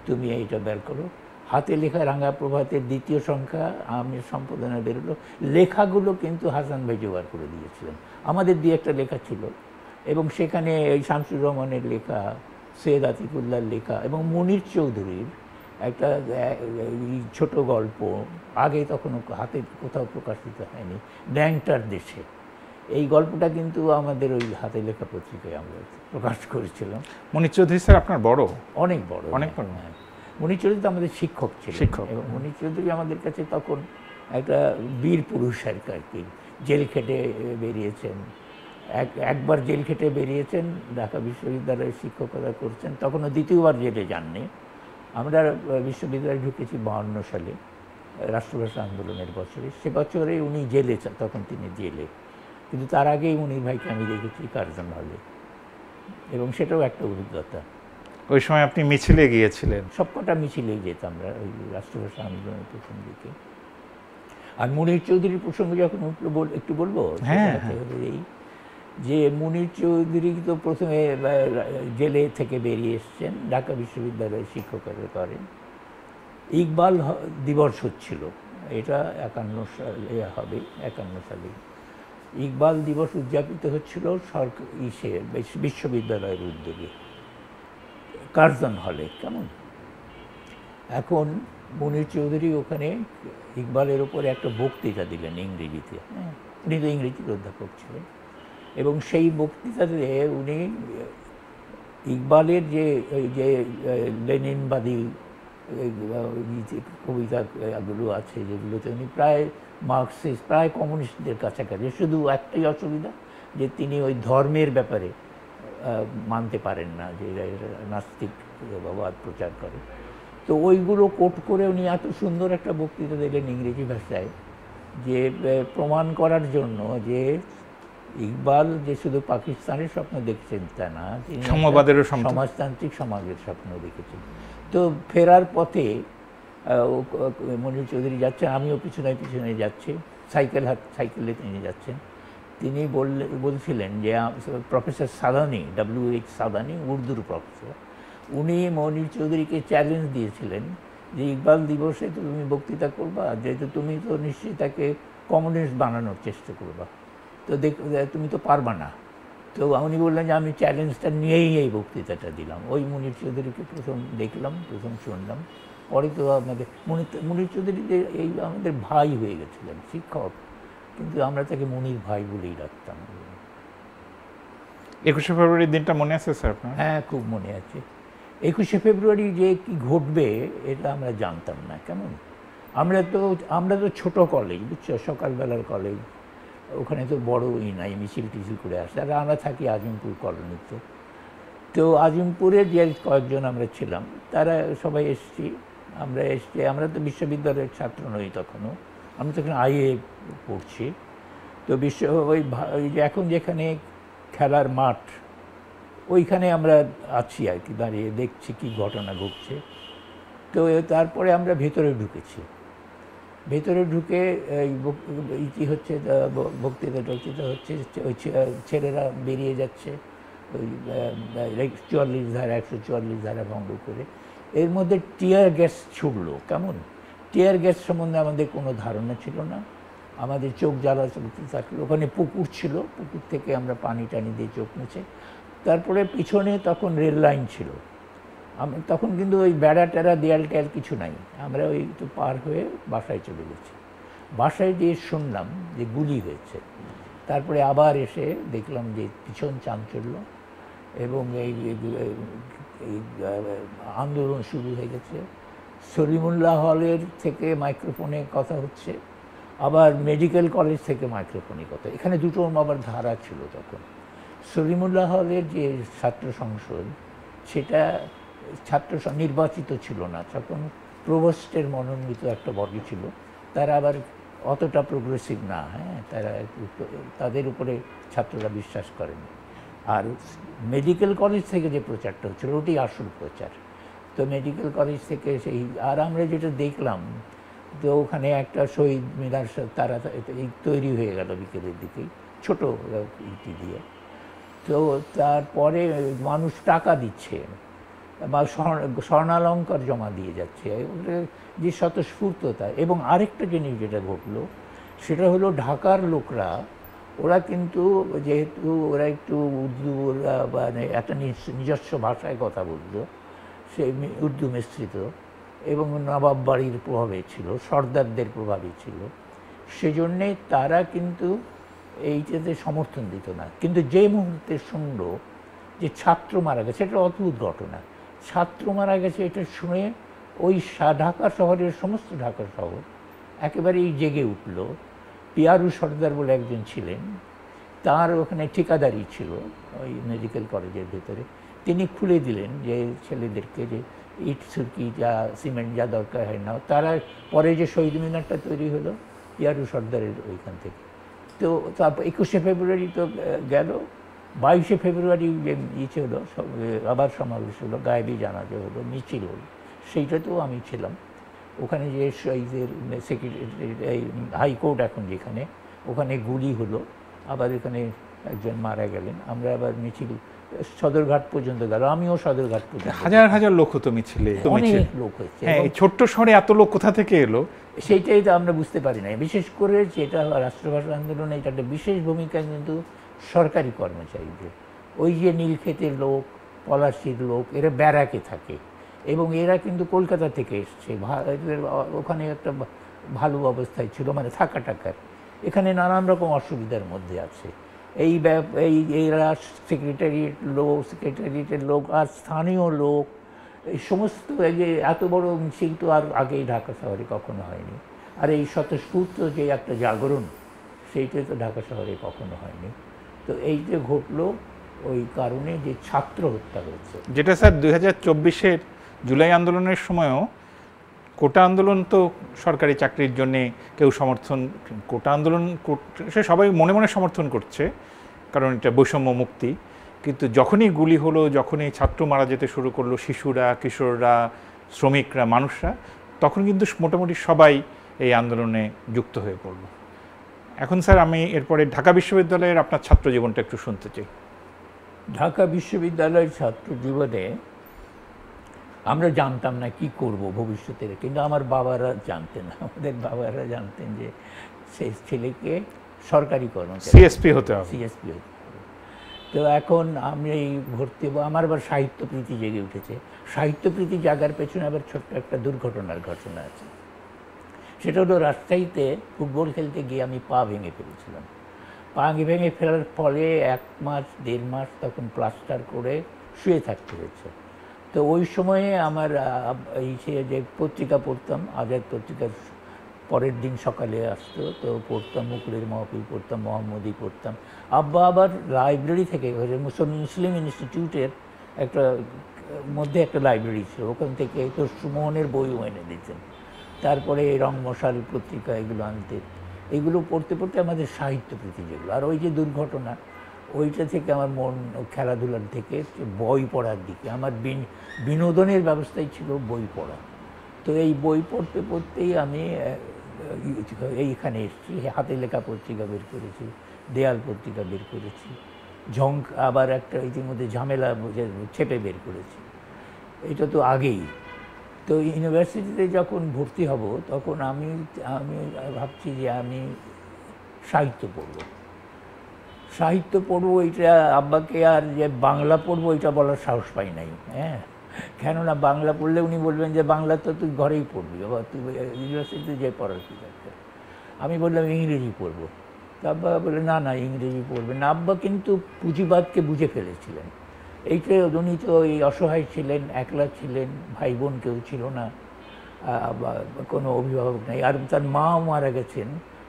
তুমি এইটা বের করো। হাতে লেখা রাঙা প্রভাতের 2য় সংখ্যা আমি সম্পাদনা বেরোলো। লেখাগুলো কিন্তু হাসান ভাই জোগাড় করে দিয়েছিলেন। আমাদের 2-একটা লেখা ছিল, এবং সেখানে এই শামসুর রহমানের লেখা, সৈয়দ আতিকুল্লাহর লেখা এবং মনির চৌধুরীর একটা ছোট গল্প, আগে তখনও হাতে কোথাও প্রকাশিত হয়নি, ন্যাংটার দেশে। এই গল্পটা কিন্তু আমাদের ওই হাতে লেখা পত্রিকায় আমরা প্রকাশ করেছিলাম। মনির চৌধুরী স্যার আপনার বড়? অনেক বড়, অনেক বড়। হ্যাঁ, মনির চৌধুরী তো আমাদের শিক্ষক ছিলেন, এবং মনির চৌধুরী আমাদের কাছে তখন একটা বীর পুরুষ আর কি। জেল খেটে বেরিয়েছেন, একবার জেল খেটে বেরিয়েছেন, ঢাকা বিশ্ববিদ্যালয়ে শিক্ষকতা করছেন, তখনও দ্বিতীয়বার জেলে যাননি। আমরা বিশ্ববিদ্যালয়ে ঢুকেছি 52 সালে, রাষ্ট্রভাষা আন্দোলনের বছরে। সে বছরে উনি জেলে, তখন তিনি জেলে, কিন্তু তার আগেই মনির ভাইকে আমি দেখেছি কার্জন হলে, এবং সেটাও একটা অভিজ্ঞতা। ওই সময় আপনি মিছিলে গিয়েছিলেন? সবকটা মিছিলেই যেতাম আমরা ওই রাষ্ট্রভাষা আন্দোলনের প্রথম দিকে। আর মনির চৌধুরীর প্রসঙ্গে যখন একটু বলবো, এই যে মনির চৌধুরী তো প্রথমে জেলে থেকে বেরিয়ে এসছেন, ঢাকা বিশ্ববিদ্যালয়ে শিক্ষকতা করেন। ইকবাল দিবস হচ্ছিল, এটা 51 সালে হবে, 51 সালে ইকবাল দিবস উদযাপিত হচ্ছিল বিশ্ববিদ্যালয়ের উদ্যোগে কার্জন হলে। কেমন, এখন মনির চৌধুরী ওখানে ইকবালের ওপরে একটা বক্তৃতা দিলেন ইংরেজিতে। হ্যাঁ, উনি তো ইংরেজির অধ্যাপক ছিলেন, এবং সেই বক্তৃতাতে উনি ইকবালের যে লেনিনবাদী কবিতাগুলো আছে, যেগুলোতে উনি প্রায় মার্কসিস্ট, প্রায় কমিউনিস্টদের কাছাকাছি। শুধু একটাই অসুবিধা যে তিনি ওই ধর্মের ব্যাপারে মানতে পারেন না, যে নাস্তিকবাদ প্রচার করে। তো ওইগুলো কোট করে উনি এত সুন্দর একটা বক্তৃতা দিলেন ইংরেজি ভাষায়, যে প্রমাণ করার জন্য যে ইকবাল যে শুধু পাকিস্তানের স্বপ্ন দেখছেন তা না, তিনি সমাজতান্ত্রিক সমাজের স্বপ্ন দেখেছেন। তো ফেরার পথে মনির চৌধুরী যাচ্ছেন, আমিও পিছনে পিছনে যাচ্ছি, সাইকেলে তিনি যাচ্ছেন। তিনি বলছিলেন যে প্রফেসর সাদানি, WH সাদানি, উর্দুর প্রফেসর, উনি মনির চৌধুরীকে চ্যালেঞ্জ দিয়েছিলেন যে ইকবাল দিবসে তো তুমি বক্তৃতা করবা, যেহেতু তুমি তো নিশ্চয়ই তাকে কমিউনিস্ট বানানোর চেষ্টা করবা, তো তুমি তো পারবা না। তো উনি বললেন যে আমি চ্যালেঞ্জটা নিয়েই এই বক্তৃতাটা দিলাম। ওই মনির চৌধুরীকে প্রথম দেখলাম, প্রথম শুনলাম, পরে তো আমাদের মনির চৌধুরী এই আমাদের ভাই হয়ে গেছিলেন, শিক্ষক, কিন্তু আমরা তাকে মনির ভাই বলেই রাখতাম। 21শে ফেব্রুয়ারির দিনটা মনে আছে স্যার আপনার? হ্যাঁ, খুব মনে আছে। 21শে ফেব্রুয়ারি যে কি ঘটবে এটা আমরা জানতাম না, কেমন। আমরা তো ছোট কলেজ, বুঝছো, সকালবেলার কলেজ, ওখানে তো বড় নাই, মিছিল টিছিল করে আসে। আর আমরা থাকি আজিমপুর কলোনিতে। তো আজিমপুরের যে কয়েকজন আমরা ছিলাম তারা সবাই এসছি, আমরা তো বিশ্ববিদ্যালয়ের ছাত্র নই তখনও, আমি তখন আইএ পড়ছি। তো ওই যে এখন যেখানে খেলার মাঠ, ওইখানে আমরা আছি আর কি, দাঁড়িয়ে দেখছি কি ঘটনা ঘটছে। তো তারপরে আমরা ভেতরে ঢুকেছি। ভেতরে ঢুকে কি হচ্ছে, বক্তৃতা হচ্ছে, ওই ছেলেরা বেরিয়ে যাচ্ছে ওই 44 ধারা 144 ধারা ভঙ্গ করে। এর মধ্যে টিয়ার গ্যাস ছুড়লো, কেমন। টিয়ার গ্যাস সম্বন্ধে আমাদের কোনো ধারণা ছিল না, আমাদের চোখ জ্বালা চলতে থাকলো। ওখানে পুকুর ছিল, পুকুর থেকে আমরা পানি টানি দিয়ে চোখ মুছে। তারপরে পিছনে তখন রেল লাইন ছিল, তখন কিন্তু ওই বেড়া টেড়া দেয়াল টেয়াল কিছু নাই। আমরা ওই একটু পার হয়ে বাসায় চলে গেছি। বাসায় গিয়ে শুনলাম যে গুলি হয়েছে। তারপরে আবার এসে দেখলাম যে ভীষণ চাঞ্চল্য এবং এই আন্দোলন শুরু হয়ে গেছে। সলিমুল্লাহ হলের থেকে মাইক্রোফোনে কথা হচ্ছে, আবার মেডিকেল কলেজ থেকে মাইক্রোফোনে কথা। এখানে দুটো আবার ধারা ছিল তখন। সলিমুল্লাহ হলের যে ছাত্র সংসদ, সেটা নির্বাচিত ছিল না, তখন প্রভোস্টের মনোনীত একটা বডি ছিল। তারা আবার অতটা প্রোগ্রেসিভ না, হ্যাঁ, তাদের উপরে ছাত্ররা বিশ্বাস করেনি। আর মেডিকেল কলেজ থেকে যে প্রচারটা হচ্ছিল ওটি আসল প্রচার। তো মেডিকেল কলেজ থেকে আর আমরা যেটা দেখলাম, তো ওখানে একটা শহীদ মিনার তারা তৈরি হয়ে গেল বিকেলের দিকেই, ছোটো ইটি দিয়ে। তো তারপরে মানুষ টাকা দিচ্ছে বা স্বর্ণালঙ্কার জমা দিয়ে যাচ্ছে, যে স্বতঃস্ফূর্ততা। এবং আরেকটা জিনিস যেটা ঘটলো সেটা হলো ঢাকার লোকরা, ওরা কিন্তু যেহেতু ওরা একটু উর্দু মানে একটা নিজস্ব ভাষায় কথা বলতো, সেই উর্দু মিশ্রিত, এবং নবাব বাড়ির প্রভাবে ছিল, সর্দারদের প্রভাবে ছিল, সেজন্যে তারা কিন্তু এইটাতে সমর্থন দিত না। কিন্তু যে মুহূর্তে শুনলো যে ছাত্র মারা গেছে, এটা অদ্ভুত ঘটনা, ছাত্র মারা গেছে, এটা শুনে ওই ঢাকা শহরের সমস্ত ঢাকা শহর একেবারেই জেগে উঠল। পিয়ারু সর্দার বলে একজন ছিলেন, তার ওখানে ঠিকাদারি ছিল ওই মেডিকেল কলেজের ভেতরে। তিনি খুলে দিলেন যে ছেলেদেরকে যে ইট সুরকি যা সিমেন্ট যা দরকার হয় না। তারা পরে যে শহীদ মিনারটা তৈরি হলো পিয়ারু সর্দারের ওইখান থেকে। তো তারপর 21শে ফেব্রুয়ারি তো গেল, 22শে ফেব্রুয়ারি যে ইচ্ছে হলো, আবার সমাবেশ হলো, গায়েবী জানাজা হলো, মিছিল হলো, সেইটাতেও আমি ছিলাম। ওখানে যে শহীদের সেক্রেটারি হাইকোর্ট এখন যেখানে, ওখানে গুলি হলো, আবার এখানে একজন মারা গেলেন। আমরা আবার মিছিল সদরঘাট পর্যন্ত গেল, আমিও সদরঘাট পর্যন্ত। হাজার হাজার লোক হতো মিছিলে, অনেক লোক হচ্ছে। হ্যাঁ, ছোট্ট শহরে এত লোক কোথা থেকে এলো সেইটাই তো আমরা বুঝতে পারি না। বিশেষ করে যেটা রাষ্ট্রভাষা আন্দোলনে এটা একটা বিশেষ ভূমিকা কিন্তু সরকারি কর্মচারীদের। ওই যে নীলক্ষেতের লোক, পলাশির লোক, এরা ব্যারাকে থাকে এবং এরা কিন্তু কলকাতা থেকে এসছে, ওখানে একটা ভালো অবস্থায় ছিল, মানে থাকা টাকার। এখানে নানান রকম অসুবিধার মধ্যে আছে। এরা সেক্রেটারিয়েটের লোক আর স্থানীয় লোক, এই সমস্ত যে এত বড় মিছিল তো আর আগেই ঢাকা শহরে কখনো হয়নি। আর এই স্বতঃস্ফূর্ত যে একটা জাগরণ, সেইটাই তো ঢাকা শহরে কখনো হয়নি। তো এই যে ঘটলো ওই কারণে যে ছাত্র হত্যা হয়েছে, যেটা স্যার 2024-এর জুলাই আন্দোলনের সময়ও কোটা আন্দোলন তো সরকারি চাকরির জন্যে কেউ সমর্থন, কোটা আন্দোলন সে সবাই মনে মনে সমর্থন করছে কারণ এটা বৈষম্য মুক্তি। কিন্তু যখনই গুলি হলো, যখনই ছাত্র মারা যেতে শুরু করলো, শিশুরা, কিশোররা, শ্রমিকরা, মানুষরা, তখন কিন্তু মোটামুটি সবাই এই আন্দোলনে যুক্ত হয়ে পড়ল। এখন স্যার আমি এরপরে ঢাকা বিশ্ববিদ্যালয়ের আপনার ছাত্র জীবনটা একটু শুনতে চাই। ঢাকা বিশ্ববিদ্যালয়ের ছাত্র জীবনে আমরা জানতাম না কি করব ভবিষ্যতে, কিন্তু আমার বাবারা জানতেন, আমাদের বাবারা জানতেন যে সেই ছেলেকে সরকারি কর্মচারী, সিএসপি হতে হবে, সিএসপি হতে হবে। তো এখন আমি ভর্তি হবো, আমার আবার সাহিত্যপ্রীতি জেগে উঠেছে। সাহিত্যপ্রীতি জাগার পেছনে আবার ছোট্ট একটা দুর্ঘটনার ঘটনা আছে। সেটা হলো রাজশাহীতে ফুটবল খেলতে গিয়ে আমি পা ভেঙে ফেলেছিলাম। পা ভেঙে ফেলার ফলে 1 মাস 1.5 মাস তখন প্লাস্টার করে শুয়ে থাকতে হয়েছে। তো ওই সময়ে আমার এই সে যে পত্রিকা পড়তাম, আজাদ পত্রিকার পরের দিন সকালে আসতো, তো পড়তাম মুকুলের মাহফিল পড়তাম, মোহাম্মদী পড়তাম। আব্বা আবার লাইব্রেরি থেকে মুসলিম ইনস্টিটিউটের একটা মধ্যে একটা লাইব্রেরি ছিল, ওখান থেকে তো সুমনের বইও এনে দিতেন। তারপরে রং মশাল পত্রিকা এগুলো আনতেন। এগুলো পড়তে পড়তে আমাদের সাহিত্য প্রীতি যেগুলো, আর ওই যে দুর্ঘটনা, ওইটা থেকে আমার মন খেলাধুলার থেকে বই পড়ার দিকে, আমার বিনোদনের ব্যবস্থাই ছিল বই পড়া। তো এই বই পড়তে পড়তেই আমি এইখানে এসেছি, হাতে লেখা পত্রিকা বের করেছি, দেয়াল পত্রিকা বের করেছি, ঝঙ্ক আবার একটা ইতিমধ্যে ঝামেলা ছেপে বের করেছি। এটা তো আগেই। তো ইউনিভার্সিটিতে যখন ভর্তি হব তখন আমি আমি ভাবছি যে আমি সাহিত্য পড়ব, সাহিত্য পড়বো। এটা আব্বাকে আর যে বাংলা পড়বো এটা বলার সাহস পাই নাই, হ্যাঁ। কেননা বাংলা পড়লে উনি বলবেন যে বাংলা তো তুই ঘরেই পড়বি, আবার তুই ইউনিভার্সিটিতে যে পড়ার কি দরকার। আমি বললাম ইংরেজি পড়বো। তা আব্বা বললেন না না ইংরেজি পড়বে না। আব্বা কিন্তু পুঁজিবাদকে বুঝে ফেলেছিলেন। এইটা উনি তো এই অসহায় ছিলেন, একলা ছিলেন, ভাই বোন কেউ ছিল না, কোনো অভিভাবক নেই। আর তার মাও মারা গেছেন,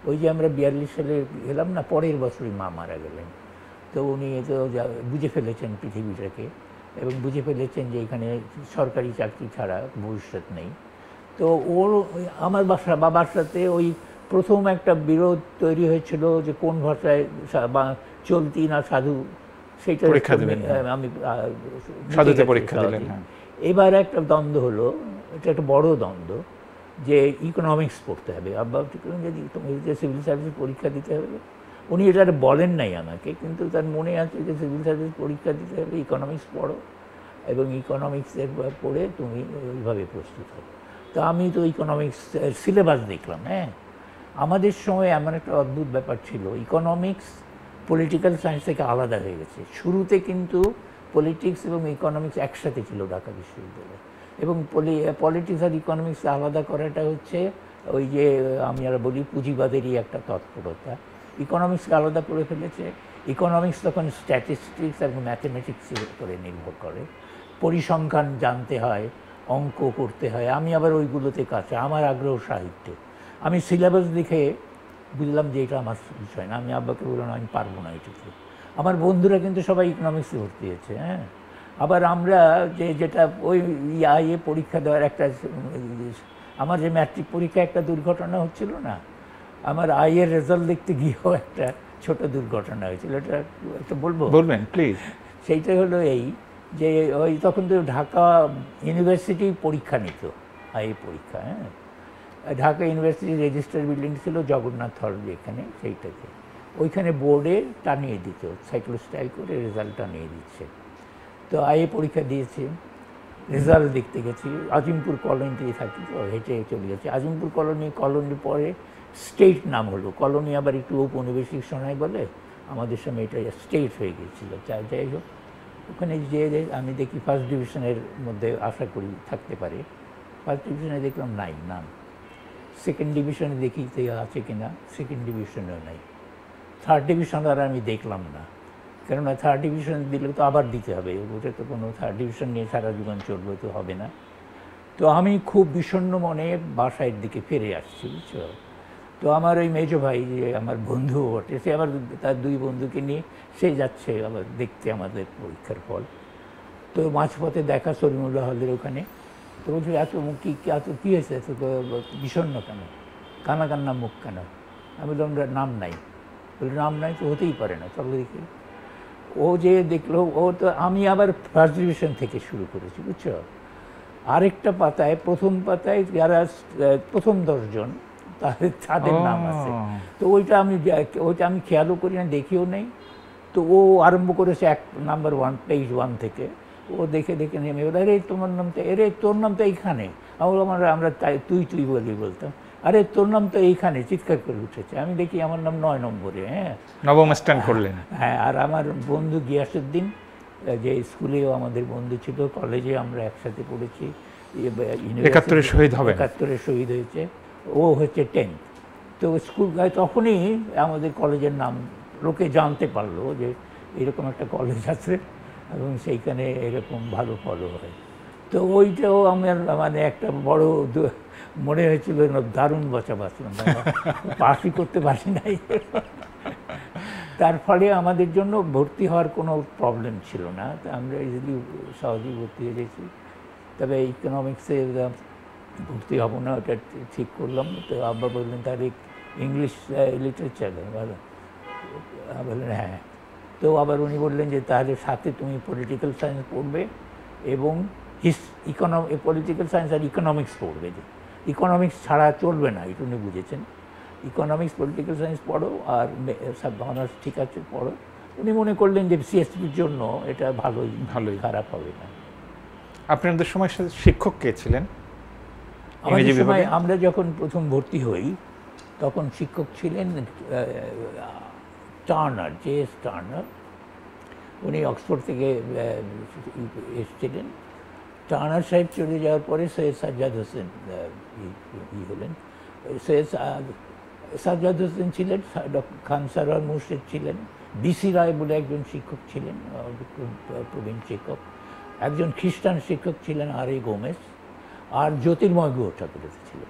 ওই যে আমরা 42 সালে গেলাম না, পরের বছরই মা মারা গেলেন। তো উনি তো বুঝে ফেলেছেন পৃথিবীটাকে, এবং বুঝে ফেলেছেন যে এখানে সরকারি চাকরি ছাড়া ভবিষ্যৎ নেই। তো ওর আমার বাবার সাথে ওই প্রথম একটা বিরোধ তৈরি হয়েছিল যে কোন ভাষায় চলতি না সাধু, সেটা আমি সাধুতে পরীক্ষা দিলেন। এবার একটা দ্বন্দ্ব হলো, এটা একটা বড় দ্বন্দ্ব, যে ইকোনমিক্স পড়তে হবে। আব্বা যদি তোমাকে সিভিল সার্ভিস পরীক্ষা দিতে হবে, উনি এটা বলেন নাই আমাকে, কিন্তু তার মনে আছে যে সিভিল সার্ভিস পরীক্ষা দিতে হবে, ইকোনমিক্স পড়ো, এবং ইকোনমিক্সের পড়ে তুমি ওইভাবে প্রস্তুত হও। তো আমি তো ইকোনমিক্স সিলেবাস দেখলাম, হ্যাঁ। আমাদের সময় এমন একটা অদ্ভুত ব্যাপার ছিল, ইকোনমিক্স পলিটিক্যাল সায়েন্স থেকে আলাদা হয়ে গেছে। শুরুতে কিন্তু পলিটিক্স এবং ইকোনমিক্স একসাথে ছিল ঢাকা বিশ্ববিদ্যালয়ে, এবং পলিটিক্স আর ইকোনমিক্স আলাদা করাটা হচ্ছে ওই যে আমি আর বলি পুঁজিবাদেরই একটা তৎপরতা। ইকোনমিক্সকে আলাদা করে ফেলেছে। ইকোনমিক্স তখন স্ট্যাটিস্টিক্স এবং ম্যাথমেটিক্সের উপরে নির্ভর করে, পরিসংখ্যান জানতে হয়, অঙ্ক করতে হয়। আমি আবার ওইগুলোতে কাছে, আমার আগ্রহ সাহিত্যে। আমি সিলেবাস দেখে বুঝলাম যে এটা আমার বিষয় না। আমি আব্বাকে বললাম আমি পারবো না এটাতে। আমার বন্ধুরা কিন্তু সবাই ইকোনমিক্সে ভর্তি হয়েছে, হ্যাঁ। আবার আমরা যেটা ওই ইয়ে পরীক্ষা দেওয়ার একটা, আমার যে ম্যাট্রিক পরীক্ষা একটা দুর্ঘটনা হচ্ছিল না, আমার আইয়ের রেজাল্ট দেখতে গিয়েও একটা ছোট দুর্ঘটনা হয়েছিল। এটা একটা বলবেন প্লিজ। সেইটা হলো এই যে ওই তখন তো ঢাকা ইউনিভার্সিটি পরীক্ষা নিত, আইএ পরীক্ষা, হ্যাঁ। ঢাকা ইউনিভার্সিটি রেজিস্টার বিল্ডিং ছিল জগন্নাথ হল যেখানে, সেইটাকে ওইখানে বোর্ডে টানিয়ে দিত, সাইক্লোস্টাইল করে রেজাল্ট টানিয়ে দিচ্ছে। তো আইএ পরীক্ষা দিয়েছি, রেজাল্ট দেখতে গেছি। আজিমপুর কলোনিতে থাকি, তো হেঁটে চলে গেছি আজিমপুর কলোনির পরে স্টেট নাম হলো, কলোনি আবার একটু ঔপনিবেশিক শোনায় বলে আমাদের সময় এটা স্টেট হয়ে গিয়েছিল। যাই হোক, ওখানে যেয়ে আমি দেখি ফার্স্ট ডিভিশনের মধ্যে আশা করি থাকতে পারে। ফার্স্ট ডিভিশনে দেখলাম নাই নাম। সেকেন্ড ডিভিশনে দেখি আছে কিনা, সেকেন্ড ডিভিশনেও নাই। থার্ড ডিভিশন আর আমি দেখলাম না, কেননা থার্ড ডিভিশন দিলে তো আবার দিতে হবে, ওটা তো কোনো থার্ড ডিভিশন নিয়ে সারা জীবন চলবে তো হবে না। তো আমি খুব বিষণ্ণ মনে বাসার দিকে ফিরে আসছি, বুঝছো। তো আমার ওই মেজো ভাই, যে আমার বন্ধু বটে, সে আবার তার দুই বন্ধুকে নিয়ে সে যাচ্ছে আবার দেখতে আমাদের পরীক্ষার ফল। তো মাঝপথে দেখা সলিমুল্লাহ হলের ওখানে। তো বলছি এত কী হয়েছে, এত বিষণ্ণ কেন, কান্না মুখ কেন? আমি বললাম নাম নাই। বলে নাম নাই তো হতেই পারে না, চলো দেখি। ও যে দেখলো, ও তো আমি আবার ফার্স্ট ডিভিশন থেকে শুরু করেছি, বুঝছো। আরেকটা পাতায়, প্রথম পাতায় যারা প্রথম 10 জন তাদের নাম আছে। তো ওইটা আমি খেয়ালও করি না, দেখিও নেই। তো ও আরম্ভ করেছে নাম্বার 1, পেজ 1 থেকে। ও দেখে নেমে বলে, আরে তোমার নাম তো, আরে তোর নাম তো এইখানে। আমরা তুই বলতাম, আরে তোর নাম তো এইখানে, চিৎকার করে উঠেছে। আমি দেখি আমার নাম 9 নম্বরে, হ্যাঁ, নবম স্ট্যান্ড করলেন। হ্যাঁ, আর আমার বন্ধু গিয়াসউদ্দিন, যে স্কুলেও আমাদের বন্ধু ছিল, কলেজে আমরা একসাথে পড়েছি, 71-এ শহীদ হবে, 71-এ শহীদ হয়েছে। ও হচ্ছে 10th। তো স্কুল তখনই আমাদের কলেজের নাম লোকে জানতে পারলো, যে এরকম একটা কলেজ আছে এবং সেইখানে এরকম ভালো ফলো হয়। তো ওইটাও আমার মানে একটা বড় মনে হয়েছিল দারুণ বাঁচা বাঁচলাম, পাসই করতে পারি নাই। তার ফলে আমাদের জন্য ভর্তি হওয়ার কোনো প্রবলেম ছিল না, আমরা ইজিলি সহজেই ভর্তি হয়ে গেছি। তবে ইকোনমিক্সে ভর্তি হব না ওটা ঠিক করলাম। তো আব্বা বললেন তাহলে ইংলিশ লিটারেচার ভালো, বললেন হ্যাঁ। তো আবার উনি বললেন যে তাহলে সাথে তুমি পলিটিক্যাল সায়েন্স পড়বে এবং পলিটিক্যাল সায়েন্স আর ইকোনমিক্স পড়বে, যে ইকোনমিক্স ছাড়া চলবে না, এটা উনি বুঝেছেন। ইকোনমিক্স পলিটিক্যাল সায়েন্স পড়ো আর সব অনার্স ঠিক আছে পড়ো। উনি মনে করলেন যে সিএসপির জন্য এটা ভালোই, খারাপ হবে না। আপনাদের সময় শিক্ষক কে ছিলেন? আমাদের সময় আমরা যখন প্রথম ভর্তি হই তখন শিক্ষক ছিলেন টার্নার, জে.এস. টার্নার। উনি অক্সফোর্ড থেকে এসেছিলেন। টার্নার সাহেব চলে যাওয়ার পরে সৈয়দ সাজ্জাদ হোসেন হলেন। সৈয়দ সাজ্জাদ হোসেন ছিলেন, খান সারোয়ার মুর্শেদ ছিলেন, বিসি রায় বলে একজন শিক্ষক ছিলেন, প্রবীণ শিক্ষক। একজন খ্রিস্টান শিক্ষক ছিলেন আর.এ. গোমেজ, আর জ্যোতির্ময় গুহ ঠাকুরতা ছিলেন।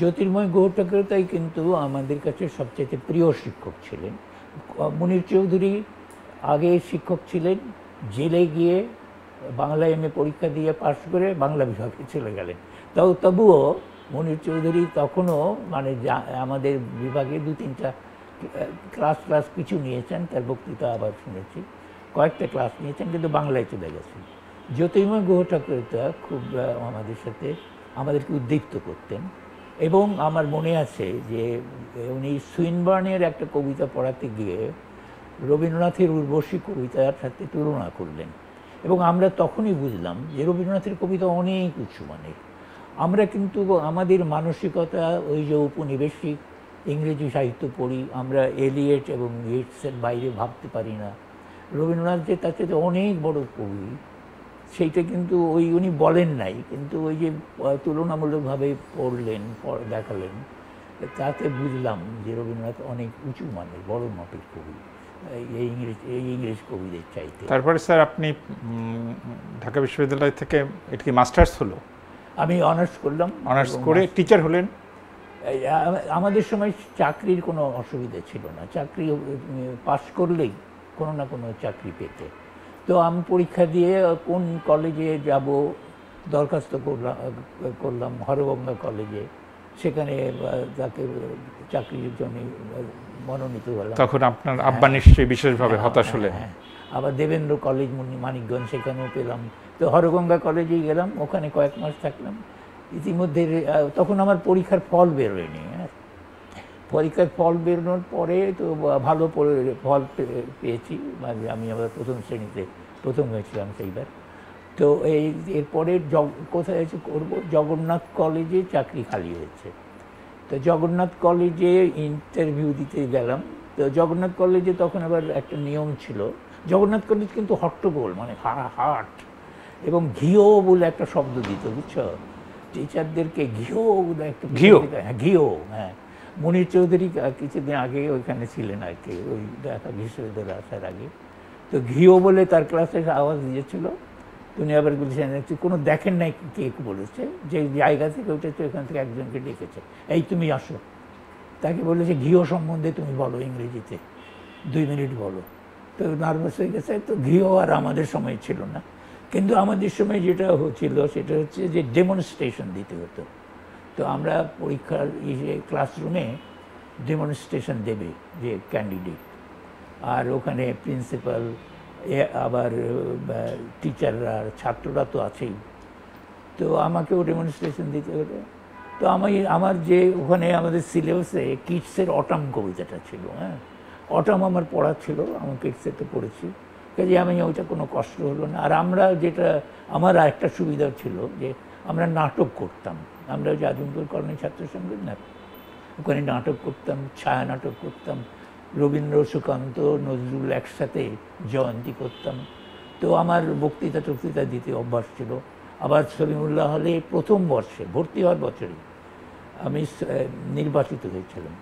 জ্যোতির্ময় গুহ ঠাকুরতাই কিন্তু আমাদের কাছে সবচেয়ে প্রিয় শিক্ষক ছিলেন। মুনির চৌধুরী আগে শিক্ষক ছিলেন, জেলে গিয়ে বাংলা এমএ পরীক্ষা দিয়ে পাশ করে বাংলা বিভাগে চলে গেলেন। তবুও মুনির চৌধুরী তখনও মানে আমাদের বিভাগে 2-3টা ক্লাস কিছু নিয়েছেন, তার বক্তৃতা আবার শুনেছি, কয়েকটা ক্লাস নিয়েছেন, কিন্তু বাংলায় চলে গেছেন। জ্যোতির্ময় গুহ ঠাকুরতা খুব আমাদেরকে উদ্দীপ্ত করতেন। এবং আমার মনে আছে যে উনি সুইনবার্নের একটা কবিতা পড়াতে গিয়ে রবীন্দ্রনাথের উর্বশী কবিতার সাথে তুলনা করলেন, এবং আমরা তখনই বুঝলাম যে রবীন্দ্রনাথের কবিতা অনেক উঁচু মানের। আমরা কিন্তু আমাদের মানসিকতা ওই যে উপনিবেশিক ইংরেজি সাহিত্য পড়ি, আমরা এলিয়েট এবং ইয়েটসের বাইরে ভাবতে পারি না। রবীন্দ্রনাথ যে তার সাথে অনেক বড় কবি সেইটা কিন্তু উনি বলেন নাই, কিন্তু ওই যে তুলনামূলকভাবে পড়লেন, দেখালেন, তাতে বুঝলাম যে রবীন্দ্রনাথ অনেক উঁচু মানের বড় মাপের কবি এই ইংরেজ কবিদের চাইতে। তারপরে স্যার আপনি ঢাকা বিশ্ববিদ্যালয় থেকে এটা কি মাস্টার্স হলো? আমি অনার্স করলাম। অনার্স করে টিচার হলেন? আমাদের সময় চাকরির কোনো অসুবিধা ছিল না, চাকরি পাস করলেই কোনো না কোনো চাকরি পেতে। তো আমি পরীক্ষা দিয়ে কোন কলেজে যাব দরখাস্ত করলাম হরগঙ্গা কলেজে, সেখানে তাকে চাকরির জন্য মনোনীত হলাম। তখন আপনার আব্বা নিশ্চয়ই বিশেষভাবে হতাশ হলেন। হ্যাঁ, আবার দেবেন্দ্র কলেজ মানিকগঞ্জ, সেখানেও পেলাম। তো হরগঙ্গা কলেজেই গেলাম, ওখানে কয়েক মাস থাকলাম। ইতিমধ্যে তখন আমার পরীক্ষার ফল বেরোয়নি। পরীক্ষার ফল বেরোনোর পরে তো ভালো ফল পেয়েছি, আমি আবার প্রথম শ্রেণীতে প্রথম হয়েছিলাম সেইবার। তো এরপরে কোথায় এসে করবো, জগন্নাথ কলেজে চাকরি খালি হয়েছে। তো জগন্নাথ কলেজে ইন্টারভিউ দিতে গেলাম। তো জগন্নাথ কলেজে তখন আবার একটা নিয়ম ছিল, জগন্নাথ কলেজ কিন্তু হট্টগোল, মানে হাট, এবং ঘিও বলে একটা শব্দ দিত, বুঝছো, টিচারদেরকে ঘিও বলে একটা, ঘিও। হ্যাঁ, মুনির চৌধুরী কিছুদিন আগে ওইখানে ছিলেন আর কি, ওই ঢাকা বিশ্ববিদ্যালয়ে আসার আগে। তো ঘিও বলে তার ক্লাসে আওয়াজ দিয়েছিল। উনি আবার বলেছেন কোনো দেখেন নাই কে বলেছে, যে জায়গা থেকে উঠেছে ওখান থেকে একজনকে ডেকেছে, এই তুমি আসো। তাকে বলেছে ঘিও সম্বন্ধে তুমি বলো ইংরেজিতে, 2 মিনিট বলো। তো নার্ভাস হয়ে গেছে। তো ঘিও আর আমাদের সময় ছিল না, কিন্তু আমাদের সময় যেটা হচ্ছিল সেটা হচ্ছে যে ডেমনস্ট্রেশন দিতে হতো। তো আমরা পরীক্ষার ক্লাসরুমে ডেমনস্ট্রেশন দেবে যে ক্যান্ডিডেট, আর ওখানে প্রিন্সিপাল, আবার টিচাররা, ছাত্ররা তো আছেই। তো আমাকেও ডেমনস্ট্রেশন দিতে হতো। তো আমার যে ওখানে আমাদের সিলেবাসে কিটসের অটাম কবিতাটা ছিল, হ্যাঁ, অটাম আমার পড়া ছিল, আমি কিটসে তো পড়েছি, কাজে আমি ওইটা কোনো কষ্ট হলো না। আর আমরা যেটা, আমার একটা সুবিধা ছিল যে আমরা নাটক করতাম, আমরা যে আজমপুর কলোনি ছাত্র সংঘের না, ওখানে নাটক করতাম, ছায়া নাটক করতাম, রবীন্দ্র, সুকান্ত, নজরুল একসাথে জয়ন্তী করতাম। তো আমার বক্তৃতা দিতে অভ্যাস ছিল। আবার সলিমুল্লাহ হলে প্রথম বর্ষে ভর্তি হওয়ার বছরে আমি নির্বাচিত হয়েছিলাম।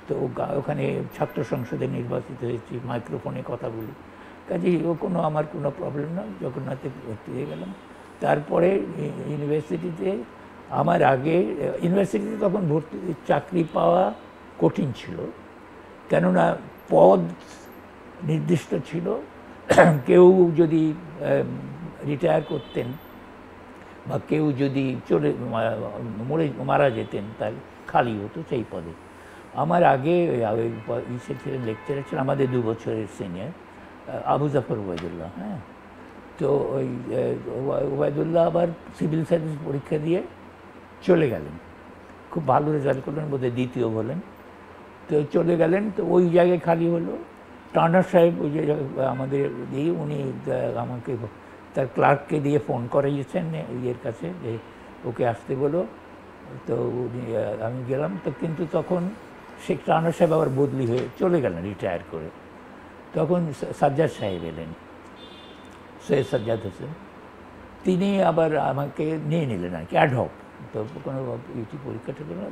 তো ওখানে ছাত্র সংসদে নির্বাচিত হয়েছি, মাইক্রোফোনে কথা বলি, কাজেই আমার কোনো প্রবলেম না। জগন্নাথে ভর্তি হয়ে গেলাম। তারপরে ইউনিভার্সিটিতে আমার আগে ইউনিভার্সিটিতে তখন ভর্তি চাকরি পাওয়া কঠিন ছিল, কেননা পদ নির্দিষ্ট ছিল। কেউ যদি রিটায়ার করতেন বা কেউ যদি মারা যেতেন তাহলে খালি হতো সেই পদে। আমার আগে ইসে ছিলেন, লেকচারার ছিলেন আমাদের 2 বছরের সিনিয়র আবু জাফর ওবায়দুল্লাহ। হ্যাঁ, তো ওই ওবায়দুল্লাহ আবার সিভিল সার্ভিস পরীক্ষা দিয়ে চলে গেলেন, খুব ভালো রেজাল্ট করলেন, বোধহয় দ্বিতীয় হলেন। তো চলে গেলেন, তো ওই জায়গায় খালি হলো। টার্নার সাহেব ওই যে আমাদের দিয়ে উনি আমাকে তার ক্লার্ককে দিয়ে ফোন করাইয়েছেন ইয়ের কাছে যে ওকে আসতে বলো। তো উনি আমি গেলাম, তো কিন্তু তখন শেখ টার্নার সাহেব আবার বদলি হয়ে চলে গেলেন রিটায়ার করে। তখন সাজ্জাদ সাহেব এলেন, সৈয়দ সাজ্জাদ হোসেন, তিনি আবার আমাকে নিয়ে নিলেন আর কি অ্যাডহক। তো কোনো ইউটি পরীক্ষা ছিল না,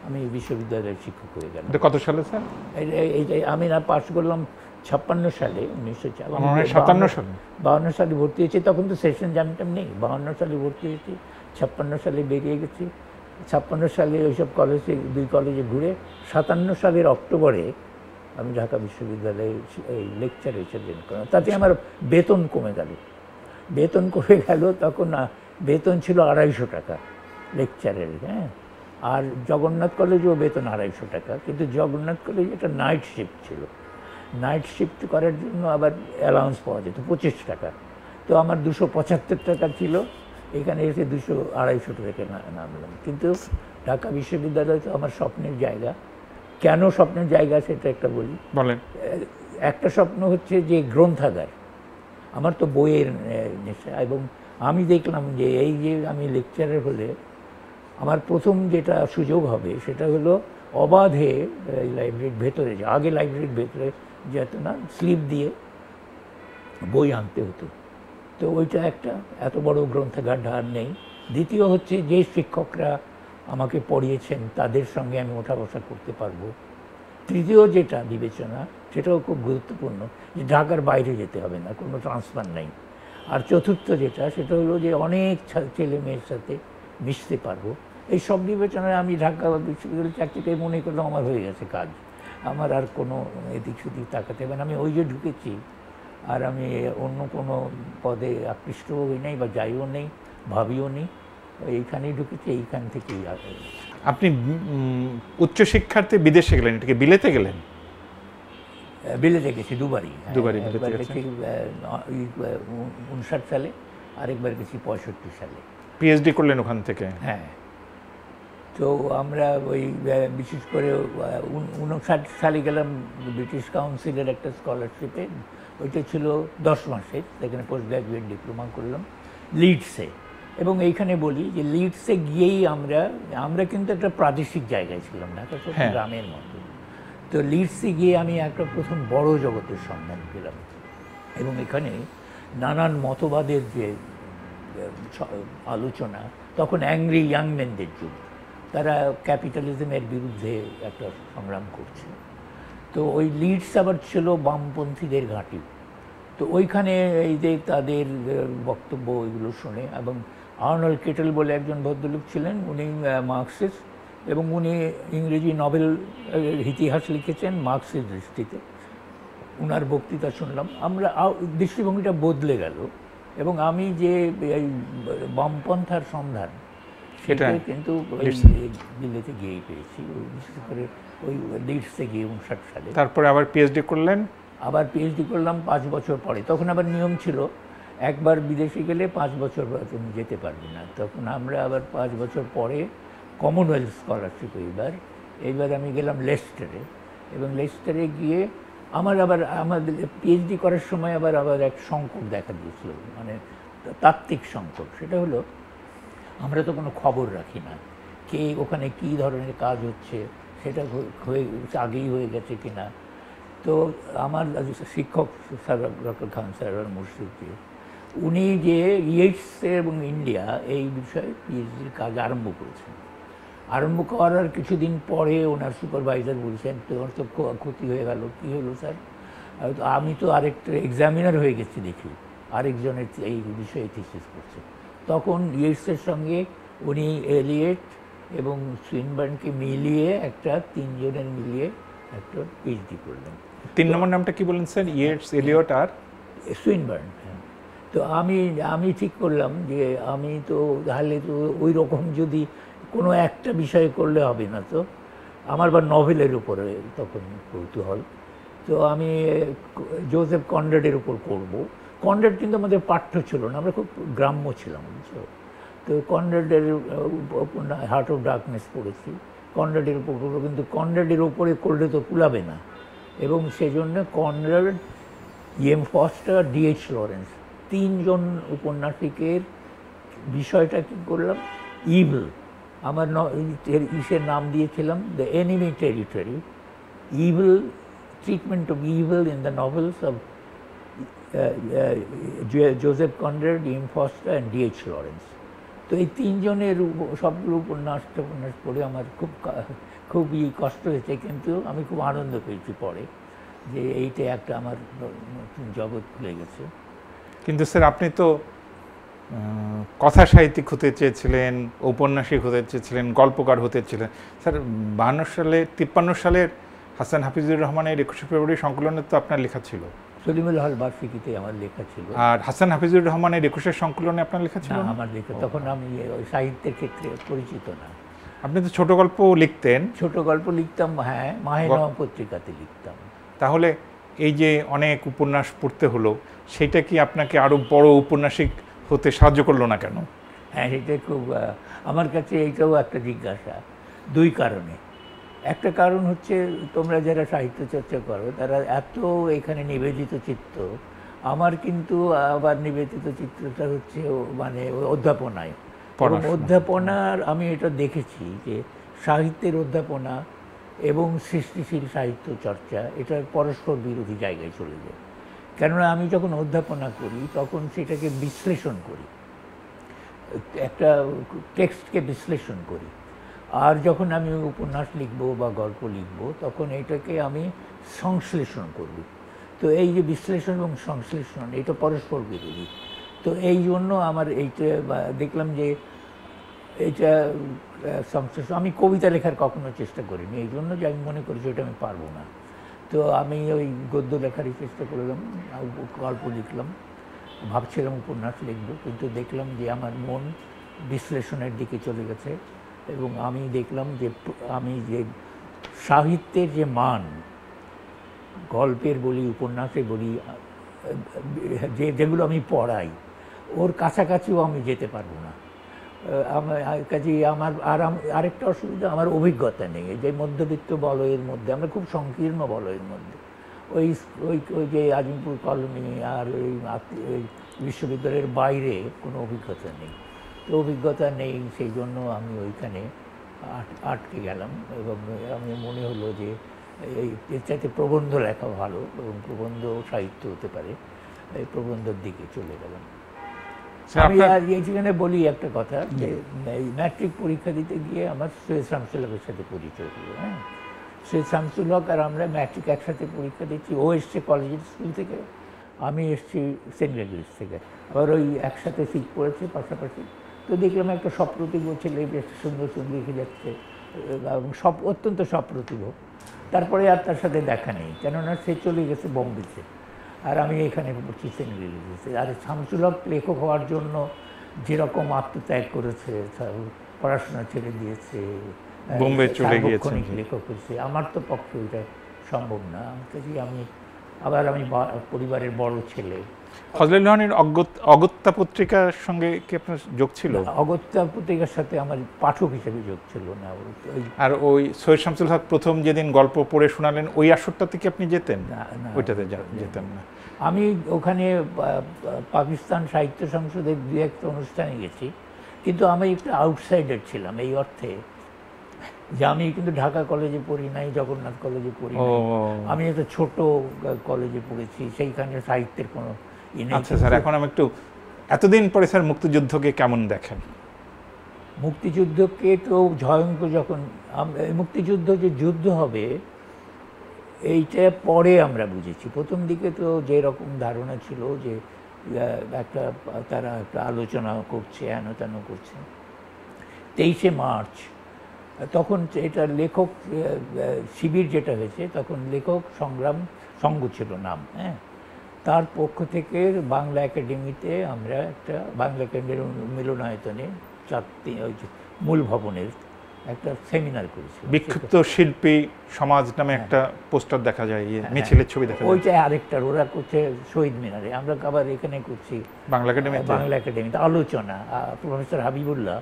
আমি বিশ্ববিদ্যালয়ের শিক্ষক হয়ে গেলাম। কত সালে স্যার? এইটাই আমি না পাস করলাম 56 সালে, 1957 সালে। 52 সালে ভর্তি হয়েছি, তখন তো সেশন জানতাম নেই। 52 সালে ভর্তি হয়েছি, 56 সালে বেরিয়ে গেছি। 56 সালে ওইসব কলেজে 2 কলেজে ঘুরে 57 সালের অক্টোবরে আমি ঢাকা বিশ্ববিদ্যালয়ে এই লেকচারে জয়েন করলাম। তাতে আমার বেতন কমে গেল। বেতন কমে গেল, তখন বেতন ছিল 250 টাকা লেকচারের। হ্যাঁ, আর জগন্নাথ কলেজেও বেতন 250 টাকা, কিন্তু জগন্নাথ কলেজে একটা নাইট শিফট ছিল। নাইট শিফট করার জন্য আবার অ্যালাউন্স পাওয়া যেত 25 টাকা। তো আমার 275 টাকা ছিল, এখানে এসে 200-250 টাকা নামলাম। কিন্তু ঢাকা বিশ্ববিদ্যালয় তো আমার স্বপ্নের জায়গা। কেন স্বপ্নের জায়গা সেটা একটা বলি। বলেন। একটা স্বপ্ন হচ্ছে যে গ্রন্থাগার, আমার তো বইয়ের নেশা, এবং আমি দেখলাম যে এই যে আমি লেকচারার হলে আমার প্রথম যেটা সুযোগ হবে সেটা হলো অবাধে লাইব্রেরির ভেতরে, আগে লাইব্রেরির ভেতরে যেত না, স্লিপ দিয়ে বই আনতে হতো। তো ওইটা একটা, এত বড় গ্রন্থাগার ঢার নেই। দ্বিতীয় হচ্ছে যে শিক্ষকরা আমাকে পড়িয়েছেন তাদের সঙ্গে আমি ওঠা বসা করতে পারবো। তৃতীয় যেটা বিবেচনা, সেটাও খুব গুরুত্বপূর্ণ, যে ঢাকার বাইরে যেতে হবে না, কোনো ট্রান্সফার নেই। আর চতুর্থ যেটা, সেটা হলো যে অনেক ছেলে মেয়ের সাথে মিশতে পারবো। এই সব বিবেচনায় আমি ঢাকা বিশ্ববিদ্যালয়ের চাকরিটাই মনে করলাম আমার হয়ে গেছে কাজ, আমার আর কোনো এদিক সেদিক তাকাতে হবে না। আমি ওই যে ঢুকেছি, আর আমি অন্য কোনো পদে আকৃষ্টও হই নাই বা যাইও নেই, ভাবিও নেই, এইখানেই ঢুকেছি, এইখান থেকেই। আপনি উচ্চশিক্ষার্থে বিদেশে গেলেন, এটাকে বিলেতে গেলেন? বিলেতে গেছি দুবারই। দুবারই একবার গেছি 59 সালে, আরেকবার গেছি 65 সালে। পিএইচডি করলেন ওখান থেকে? হ্যাঁ। তো আমরা ওই বিশেষ করে 59 সালে গেলাম ব্রিটিশ কাউন্সিলের একটা স্কলারশিপে, ওইটা ছিল 10 মাসের, সেখানে পোস্ট গ্রাজুয়েট ডিপ্লোমা করলাম লিডসে। এবং এইখানে বলি যে লিডসে গিয়েই আমরা কিন্তু একটা প্রাদেশিক জায়গায় ছিলাম, ঢাকা তো গ্রামের মতো। তো লিডসে গিয়ে আমি একটা প্রথম বড় জগতের সন্ধান পেলাম, এবং এখানে নানান মতবাদের যে আলোচনা, তখন অ্যাংরি ইয়াং ম্যানদের যুগ, তারা ক্যাপিটালিজমের বিরুদ্ধে একটা সংগ্রাম করছে। তো ওই লিডস আবার ছিল বামপন্থীদের ঘাঁটি। তো ওইখানে এই যে তাদের বক্তব্য এগুলো শুনে, এবং আর্নল্ড কেটেল বলে একজন ভদ্রলোক ছিলেন, উনি মার্কসিস্ট, এবং উনি ইংরেজি নভেল ইতিহাস লিখেছেন মার্ক্সের দৃষ্টিতে। ওনার বক্তৃতা শুনলাম, আমরা দৃষ্টিভঙ্গিটা বদলে গেল, এবং আমি যে এই বামপন্থার সন্ধান সেটা কিন্তু ওই দিল্লিতে গিয়েই পেয়েছি, বিশেষ করে ওই লিডসে গিয়ে 59 সালে। তারপরে আবার পিএইচডি করলেন? আবার পিএইচডি করলাম 5 বছর পরে। তখন আবার নিয়ম ছিল, একবার বিদেশে গেলে 5 বছর তুমি যেতে পারবে না। তখন আমরা আবার 5 বছর পরে কমনওয়েলথ স্কলারশিপ, এইবার আমি গেলাম লেস্টারে, এবং লেস্টারে গিয়ে আমাদের পিএইচডি করার সময় আবার এক সংকট দেখা দিয়েছিল, মানে তাত্ত্বিক সংকট। সেটা হলো, আমরা তো কোনো খবর রাখি না, কে ওখানে কী ধরনের কাজ হচ্ছে, সেটা আগেই হয়ে গেছে কিনা। তো আমার শিক্ষক স্যার ডক্টর খান স্যার মুর্শিদজি, উনি যে ইয়েটস এবং ইন্ডিয়া এই বিষয়ে পিএইচডির কাজ আরম্ভ করেছেন। আরম্ভ করার কিছুদিন পরে ওনার সুপারভাইজার বলছেন, তোমার তো ক্ষতি হয়ে গেল। কী হলো স্যার? আমি তো আরেকটা এক্সামিনার হয়ে গেছি, দেখি আরেকজনের এই বিষয়ে থিসিস করছে। তখন ইয়েটসের সঙ্গে উনি এলিয়েট এবং সুইনবার্নকে মিলিয়ে একটা তিনজনের মিলিয়ে একটা পিএইচডি করলেন। 3 নম্বর নামটা কি বলেন স্যার? ইয়েটস, এলিয়ট আর সুইনবার্ন। হ্যাঁ, তো আমি ঠিক করলাম যে আমি তো তাহলে তো ওই রকম যদি কোনো একটা বিষয় করলে হবে না, তো আমার বা নভেলের উপরে তখন কৌতূহল। তো আমি জোসেফ কনরাডের উপর করব। কনরাড কিন্তু আমাদের পাঠ্য ছিল না, আমরা খুব গ্রাম্য ছিলাম, বুঝছো। তো কনরাডের উপন্যাস হার্ট অফ ডার্কনেস পড়েছি, কনরাডের উপর করবো, কিন্তু কনরাডের উপরে করলে তো কুলাবে না, এবং সেজন্য Conrad, M Forster, D H Lawrence, তিনজন উপন্যাসিকের বিষয়টা কী করলাম, ইভিল, আমার ইসের নাম দিয়েছিলাম the enemy territory, evil, treatment of evil in the novels of Joseph Conrad, M Forster and D H Lawrence. তো এই তিনজনের সবগুলো উপন্যাস পড়ে আমার খুবই কষ্ট হয়েছে, কিন্তু আমি খুব আনন্দ পেয়েছি পরে যে এইটা একটা আমার নতুন জগৎ খুলে গেছে। কিন্তু স্যার আপনি তো কথা সাহিত্যিক হতে চেয়েছিলেন, ঔপন্যাসিক হতে চেয়েছিলেন, গল্পকার হতে চেয়েছিলেন। স্যার 53 সালের হাসান হাফিজুর রহমানের 21শে ফেব্রুয়ারি সংকলনের তো আপনার লেখা ছিল। সলিমুল হল বার্ষিকীতে আমার লেখা ছিল। আর হাসান হাফিজুর রহমানের 21শে সংকলনে আপনার লেখা ছিল না, আমার লেখা তখন আমি সাহিত্যের ক্ষেত্রে পরিচিত না। আপনি তো ছোট গল্প লিখতেন। ছোট গল্প লিখতাম, হ্যাঁ, মাহেনওয়া পত্রিকাতে লিখতাম। তাহলে এই যে অনেক উপন্যাস পড়তে হলো, সেটা কি আপনাকে আরো বড় উপন্যাসিক হতে সাহায্য করলো না কেন? হ্যাঁ, এটা খুব আমার কাছে এইটাও একটা জিজ্ঞাসা, দুই কারণে। একটা কারণ হচ্ছে তোমরা যারা সাহিত্য চর্চা করো তারা এত এখানে নিবেদিত চিত্ত, আমার কিন্তু আবার নিবেদিত চিত্রটা হচ্ছে মানে অধ্যাপনায়। এবং অধ্যাপনার আমি এটা দেখেছি যে সাহিত্যের অধ্যাপনা এবং সৃষ্টিশীল সাহিত্য চর্চা এটা পরস্পর বিরোধী জায়গায় চলে যায়। কেননা আমি যখন অধ্যাপনা করি তখন সেটাকে বিশ্লেষণ করি, একটা টেক্সটকে বিশ্লেষণ করি, আর যখন আমি উপন্যাস লিখব বা গল্প লিখব তখন এটাকে আমি সংশ্লেষণ করব। তো এই যে বিশ্লেষণ এবং সংশ্লেষণ এটা পরস্পর বিরোধী। তো এই জন্য আমার এইটা দেখলাম যে এটা সংশ্লেষণ, আমি কবিতা লেখার কখনো চেষ্টা করিনি, এই জন্য যে আমি মনে করি যে ওটা আমি পারবো না। তো আমি ওই গদ্য লেখারই চেষ্টা করলাম, গল্প লিখলাম, ভাবছিলাম উপন্যাস লিখব, কিন্তু দেখলাম যে আমার মন বিশ্লেষণের দিকে চলে গেছে। এবং আমি দেখলাম যে আমি যে সাহিত্যের যে মান, গল্পের বলি, উপন্যাসে বলি, যেগুলো আমি পড়াই, ওর কাছাকাছিও আমি যেতে পারবো না। আমার কাজে আমার আরেকটা অসুবিধা, আমার অভিজ্ঞতা নেই। যে মধ্যবিত্ত বলয়ের মধ্যে, আমরা খুব সংকীর্ণ বলয়ের মধ্যে, ওই ওই ওই যে আজিমপুর কলোনি আর ওই বিশ্ববিদ্যালয়ের বাইরে কোনো অভিজ্ঞতা নেই। তো অভিজ্ঞতা নেই, সেই জন্য আমি ওইখানে আটকে গেলাম। এবং আমি মনে হলো যে এর চাইতে প্রবন্ধ লেখা ভালো, এবং প্রবন্ধ সাহিত্য হতে পারে, এই প্রবন্ধের দিকে চলে গেলাম। আমি আর এইখানে বলি একটা কথা, যে এই ম্যাট্রিক পরীক্ষা দিতে গিয়ে আমার সৈয়দ শামসুল হকের সাথে পরিচয় হলো। হ্যাঁ, সৈয়দ শামসুল হক আর আমরা ম্যাট্রিক একসাথে পরীক্ষা দিচ্ছি। ও এসছে কলেজের স্কুল থেকে, আমি এসছি সেন্ট গ্রেগরিজ থেকে, আবার ওই একসাথে সিট পড়েছে পাশাপাশি। তো দেখলাম একটা সপ্রতিভ ছেলে, বেশ সুন্দর সুন্দর লিখে যাচ্ছে, এবং অত্যন্ত সপ্রতিভ। তারপরে আর তার সাথে দেখা নেই, কেননা সে চলে গেছে বোম্বেতে, আর আমি এখানে পড়ছি সেন্ট গ্রেগরিজে। আর শামসুল হক লেখক হওয়ার জন্য যেরকম আত্মত্যাগ করেছে, পড়াশোনা ছেড়ে দিয়েছে, বোম্বে চলে গিয়েছে, লেখক হয়েছে, আমার তো পক্ষে ওইটা সম্ভব না। আমি পরিবারের বড় ছেলে। ফজলে লোহানীর অগত্যা পত্রিকার সঙ্গে কি আপনার যোগ ছিল? অগত্যা পত্রিকার সাথে আমার পাঠক হিসেবে যোগ ছিল না। আর ওই সৈয়দ শামসুল হক প্রথম যেদিন গল্প পড়ে শোনালেন, ওই আসরটাতে কি আপনি যেতেন? না, ওইটাতে যেতেন না। আমি ওখানে পাকিস্তান সাহিত্য সংসদের দু একটা অনুষ্ঠানে গেছি, কিন্তু আমি একটু আউটসাইডার ছিলাম, এই অর্থে যে আমি কিন্তু ঢাকা কলেজে পড়ি নাই, জগন্নাথ কলেজে পড়ি নাই, আমি একটা ছোট কলেজে পড়েছি, সেইখানে সাহিত্যের কোনো ই নেই। আচ্ছা স্যার, এখন আমি একটু, এতদিন পরে স্যার মুক্তিযুদ্ধকে কেমন দেখেন? মুক্তিযুদ্ধকে তো ভয়ঙ্কর, যখন মুক্তিযুদ্ধ যে যুদ্ধ হবে এইটা পরে আমরা বুঝেছি। প্রথম দিকে তো যেরকম ধারণা ছিল যে একটা তারা একটা আলোচনা করছে, হেন তেন করছে। 23শে মার্চ তখন এটা লেখক শিবির যেটা হয়েছে, তখন লেখক সংগ্রাম সংঘ ছিল নাম, হ্যাঁ। তার পক্ষ থেকে বাংলা একাডেমিতে আমরা একটা বাংলা একাডেমির মিলনায়তনে ওই মূল ভবনের একটা সেমিনার করেছি। বিক্ষিপ্ত শিল্পী সমাজ নামে একটা পোস্টার দেখা যায়, মিছিলের ছবি দেখা যায়। ওইটা আরেকটার ওরা করছে শহীদ মিনারে, আমরা আবার এখানে করছি বাংলা একাডেমি। বাংলা একাডেমিতে আলোচনা। প্রফেসর হাবিবুল্লাহ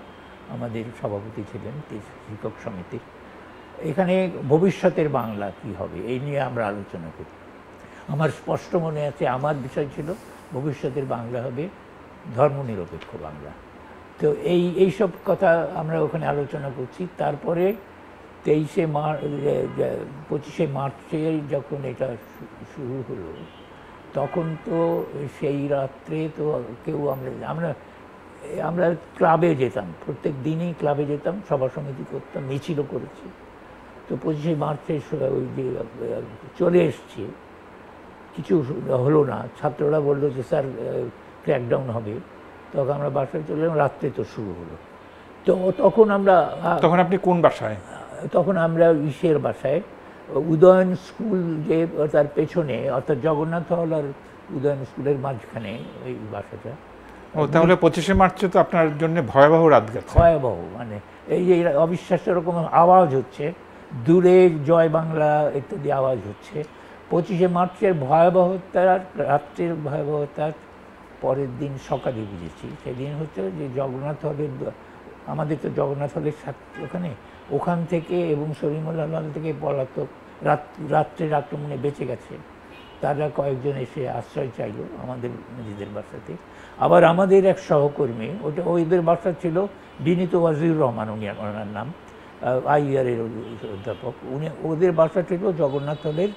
আমাদের সভাপতি ছিলেন শিক্ষক সমিতির। এখানে ভবিষ্যতের বাংলা কি হবে এই নিয়ে আমরা আলোচনা করি। আমার স্পষ্ট মনে আছে আমার বিষয় ছিল ভবিষ্যতের বাংলা হবে ধর্মনিরপেক্ষ বাংলা। তো এইসব কথা আমরা ওখানে আলোচনা করছি। তারপরে 25শে মার্চে যখন এটা শুরু হলো, তখন তো সেই রাত্রে তো কেউ আমরা ক্লাবে যেতাম, প্রত্যেক দিনই ক্লাবে যেতাম, সভা সমিতি করতাম, মিছিলও করেছি। তো 25শে মার্চে ওই যে চলে এসছি, কিছু হলো না, ছাত্ররা বললো যে স্যার ক্র্যাকডাউন হবে। তখন আমরা বাসায় চলে এলাম, রাত্রে তো শুরু হলো। তো তখন আপনি কোন বাসায়? তখন আমরা ইসের বাসায়, উদয়ন স্কুল যে তার পেছনে, অর্থাৎ জগন্নাথ হল আর উদয়ন স্কুলের মাঝখানে এই বাসাটা। তাহলে 25শে মার্চে তো আপনার জন্য ভয়াবহ রাত গেছে। ভয়াবহ, মানে এই যে অবিশ্বাস্য রকম আওয়াজ হচ্ছে, দূরে জয় বাংলা ইত্যাদি আওয়াজ হচ্ছে। 25শে মার্চের ভয়াবহতার, রাত্রের ভয়াবহতার পরের দিন সকালে বুঝেছি। সেদিন হচ্ছে যে জগন্নাথ হলের, আমাদের তো জগন্নাথ হলের ওখান থেকে এবং সলিমুল্লাহ হল থেকে পলাতক রাত্রের আক্রমণে বেঁচে গেছে তারা কয়েকজন এসে আশ্রয় চাইল আমাদের নিজেদের বাসাতে। আবার আমাদের এক সহকর্মী, ওদের বাসা ছিল বিনীত ওয়াজিউর রহমান, ওনার নাম, IUR-এর অধ্যাপক। ওদের বাসা ছিল জগন্নাথ হলের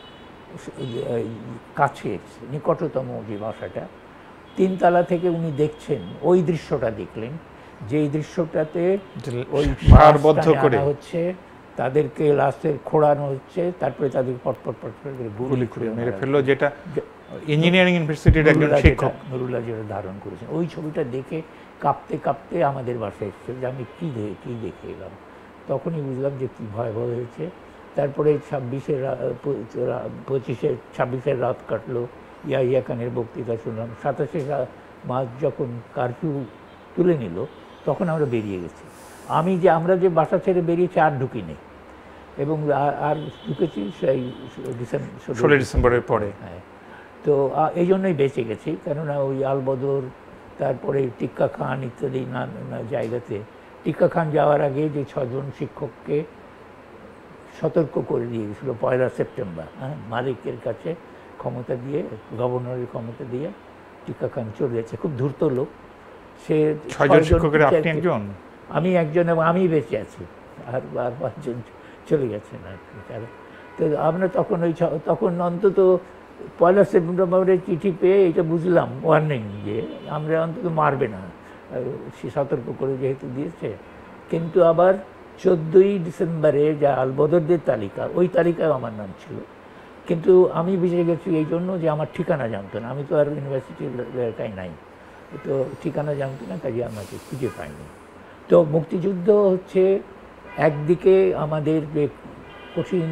কাছে, নিকটতম যে বাসাটা। 3 তলা থেকে উনি দেখছেন, ওই দৃশ্যটা দেখলেন, যেই দৃশ্যটাতে ওই সারবদ্ধ করে হচ্ছে, তাদেরকে লাশের খোঁড়ানো হচ্ছে, তারপরে তাদের পটপট গুলি করে মেরে ফেললো, যেটা ইঞ্জিনিয়ারিং ইউনিভার্সিটির একজন শিক্ষক নুরুল্লাহ যেটা ধারণ করেছেন। ওই ছবিটা দেখে কাঁপতে কাঁপতে আমাদের বাসায় এসেছে যে আমি কী দেখে এলাম। তখনই বুঝলাম যে কী ভয়াবহ হয়েছে। তারপরে 26শে রাত কাটলো, ইয়াহিয়া খানের বক্তৃতা শুনলাম। 27শে মার্চ যখন কারফিউ তুলে নিল, তখন আমরা বেরিয়ে গেছি। আমরা যে বাসা ছেড়ে বেরিয়েছি আর ঢুকিনি, এবং আর ঢুকেছি সেই 16 ডিসেম্বরের পরে। হ্যাঁ, তো এই জন্যই বেঁচে গেছি, কেননা ওই আলবদর, তারপরে টিক্কা খান ইত্যাদি নানা জায়গাতে। টিক্কা খান যাওয়ার আগে যে 6 জন শিক্ষককে সতর্ক করে দিয়ে গেছিলো 1 সেপ্টেম্বর, হ্যাঁ, মালিকের কাছে ক্ষমতা দিয়ে, গভর্নরের ক্ষমতা দিয়ে টিক্কা খান চলে যাচ্ছে। খুব ধূর্ত লোক সে। 6 জন শিক্ষকের আপনি একজন? আমি একজন, এবং আমি বেঁচে আছি, আর 5 জন চলে গেছেন আর কি তারা। তো আমরা তখন অন্তত 1 সেপ্টেম্বরের চিঠি পেয়ে এটা বুঝলাম, ওয়ার্নিং, যে আমরা অন্তত মারবে না, সে সতর্ক করে যেহেতু দিয়েছে। কিন্তু আবার 14ই ডিসেম্বরে যা আলবদরদের তালিকা, ওই তালিকায় আমার নাম ছিল, কিন্তু আমি বেঁচে গেছি এই জন্য যে আমার ঠিকানা জানতো না। আমি তো আর ইউনিভার্সিটির এলাকায় নাই, তো ঠিকানা জানতো না, কাজে আমাকে খুঁজে পাইনি। তো মুক্তিযুদ্ধ হচ্ছে একদিকে আমাদের যে কঠিন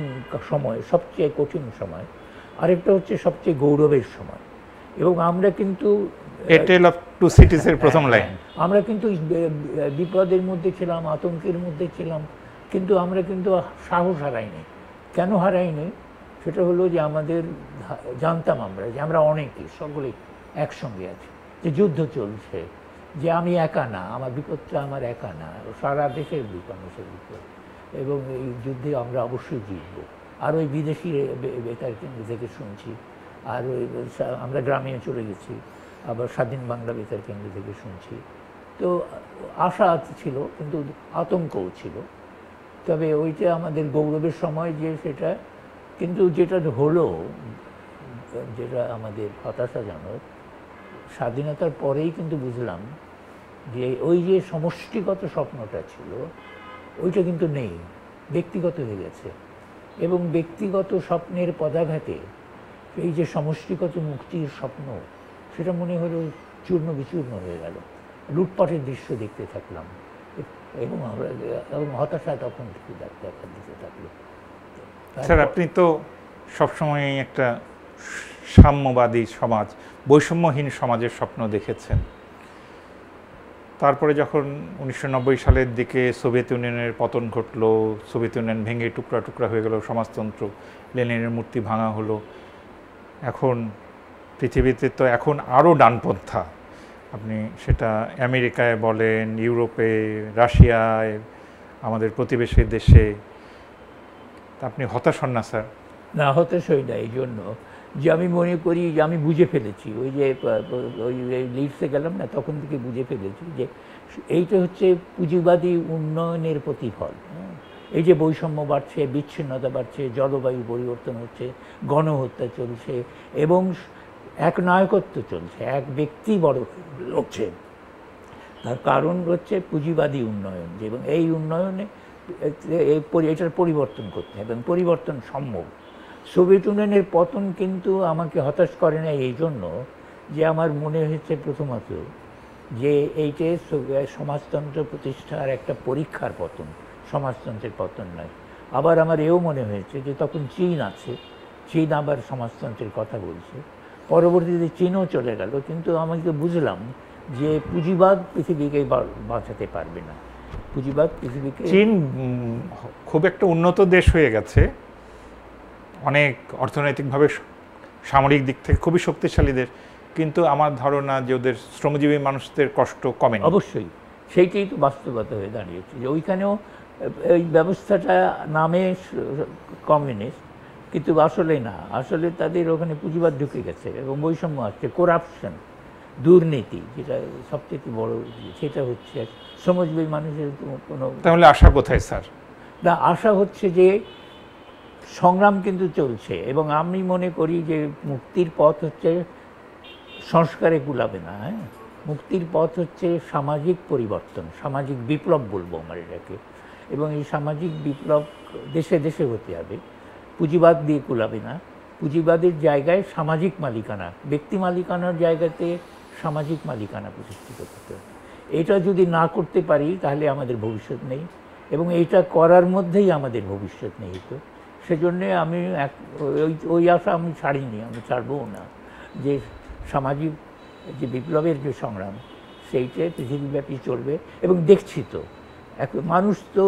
সময়, সবচেয়ে কঠিন সময়, আরেকটা হচ্ছে সবচেয়ে গৌরবের সময়। এবং আমরা কিন্তু প্রথম লাইন, আমরা কিন্তু বিপদের মধ্যে ছিলাম, আতঙ্কের মধ্যে ছিলাম, কিন্তু আমরা কিন্তু সাহস হারাইনি। কেন হারাইনি? সেটা হলো যে আমাদের জানতাম যে আমরা অনেকেই সকলেই একসঙ্গে আছি, যে যুদ্ধ চলছে, যে আমি একা না, আমার বিপদটা আমার একা না, সারা দেশের মানুষের বিপদ, এবং এই যুদ্ধে আমরা অবশ্যই জিতব। আর ওই বিদেশি বেতার কেন্দ্র থেকে শুনছি, আর ওই আমরা গ্রামে চলে গেছি, আবার স্বাধীন বাংলা বেতার কেন্দ্র থেকে শুনছি। তো আশা ছিল, কিন্তু আতঙ্কও ছিল। তবে ওইটা আমাদের গৌরবের সময় যে সেটা, কিন্তু যেটা হলো, যেটা আমাদের হতাশাজনক, স্বাধীনতার পরেই কিন্তু বুঝলাম যে ওই যে সমষ্টিগত স্বপ্নটা ছিল, ওইটা কিন্তু নেই, ব্যক্তিগত হয়ে গেছে। এবং ব্যক্তিগত স্বপ্নের পদাঘাতে এই যে সমষ্টিগত মুক্তির স্বপ্ন, সেটা মনে হলো চূর্ণ বিচূর্ণ হয়ে গেল। লুটপাটের দৃশ্য দেখতে থাকলাম এবং হতাশা তখন থেকে দেখা দিতে থাকলো। স্যার, আপনি তো সবসময় একটা সাম্যবাদী সমাজ, বৈষম্যহীন সমাজের স্বপ্ন দেখেছেন। তারপরে যখন 1990 সালের দিকে সোভিয়েত ইউনিয়নের পতন ঘটলো, সোভিয়েত ইউনিয়ন ভেঙে টুকরা টুকরা হয়ে গেল, সমাজতন্ত্র, লেনিনের মূর্তি ভাঙা হলো, এখন পৃথিবীতে তো এখন আরও ডানপন্থা, আপনি সেটা আমেরিকায় বলেন, ইউরোপে, রাশিয়ায়, আমাদের প্রতিবেশী দেশে, আপনি হতাশ হন না স্যার? না, হতাশ হই না এই জন্য যে আমি মনে করি যে আমি বুঝে ফেলেছি, ওই যে ওই লিডসে গেলাম না, তখন থেকে বুঝে ফেলেছি যে এইটা হচ্ছে পুঁজিবাদী উন্নয়নের প্রতিফল। এই যে বৈষম্য বাড়ছে, বিচ্ছিন্নতা বাড়ছে, জলবায়ু পরিবর্তন হচ্ছে, গণহত্যা চলছে এবং এক নায়কত্ব চলছে, এক ব্যক্তি বড় হচ্ছে, তার কারণ হচ্ছে পুঁজিবাদী উন্নয়ন। এবং এই উন্নয়নে এটার পরিবর্তন করতে হবে এবং পরিবর্তন সম্ভব। সোভিয়েত ইউনিয়নের পতন কিন্তু আমাকে হতাশ করে না এই জন্য যে আমার মনে হয়েছে প্রথমত যে এইটে সমাজতন্ত্র প্রতিষ্ঠার একটা পরীক্ষার পতন, সমাজতন্ত্রের পতন নয়। আবার আমার এও মনে হয়েছে যে তখন চীন আছে, চীন আবার সমাজতন্ত্রের কথা বলছে, পরবর্তীতে চীনও চলে গেল, কিন্তু আমাকে বুঝলাম যে পুঁজিবাদ পৃথিবীকে বাঁচাতে পারবে না। পুঁজিবাদ পৃথিবীকে, চীন খুব একটা উন্নত দেশ হয়ে গেছে, অনেক অর্থনৈতিকভাবে, সামরিক দিক থেকে খুবই শক্তিশালী দেশ, কিন্তু আমার ধারণা যে ওদের শ্রমজীবী মানুষদের কষ্ট কমে। অবশ্যই সেইটাই তো বাস্তবতা হয়ে দাঁড়িয়েছে যে ওইখানেও এই ব্যবস্থাটা নামে কমিউনিস্ট, কিন্তু আসলে না, আসলে তাদের ওখানে পুঁজিবাদ ঢুকে গেছে এবং বৈষম্য আসছে, করাপশন, দুর্নীতি, যেটা সবচেয়ে বড়, সেটা হচ্ছে শ্রমজীবী মানুষের কোনো। তাহলে আশা কোথায় স্যার? না, আশা হচ্ছে যে সংগ্রাম কিন্তু চলছে এবং আমি মনে করি যে মুক্তির পথ হচ্ছে সংস্কারে কুলাবে না। মুক্তির পথ হচ্ছে সামাজিক পরিবর্তন, সামাজিক বিপ্লব বলবো আমার এটাকে। এবং এই সামাজিক বিপ্লব দেশে দেশে হতে হবে, পুঁজিবাদ দিয়ে কুলাবে না। পুঁজিবাদের জায়গায় সামাজিক মালিকানা, ব্যক্তি মালিকানার জায়গাতে সামাজিক মালিকানা প্রতিষ্ঠিত করতে হবে। এটা যদি না করতে পারি তাহলে আমাদের ভবিষ্যৎ নেই এবং এইটা করার মধ্যেই আমাদের ভবিষ্যৎ নেই। তো সেজন্যে আমি ওই আশা আমি ছাড়িনি, আমি ছাড়বও না যে সামাজিক যে বিপ্লবের যে সংগ্রাম সেইটাই পৃথিবীব্যাপী চলবে। এবং দেখছি তো এখন মানুষ তো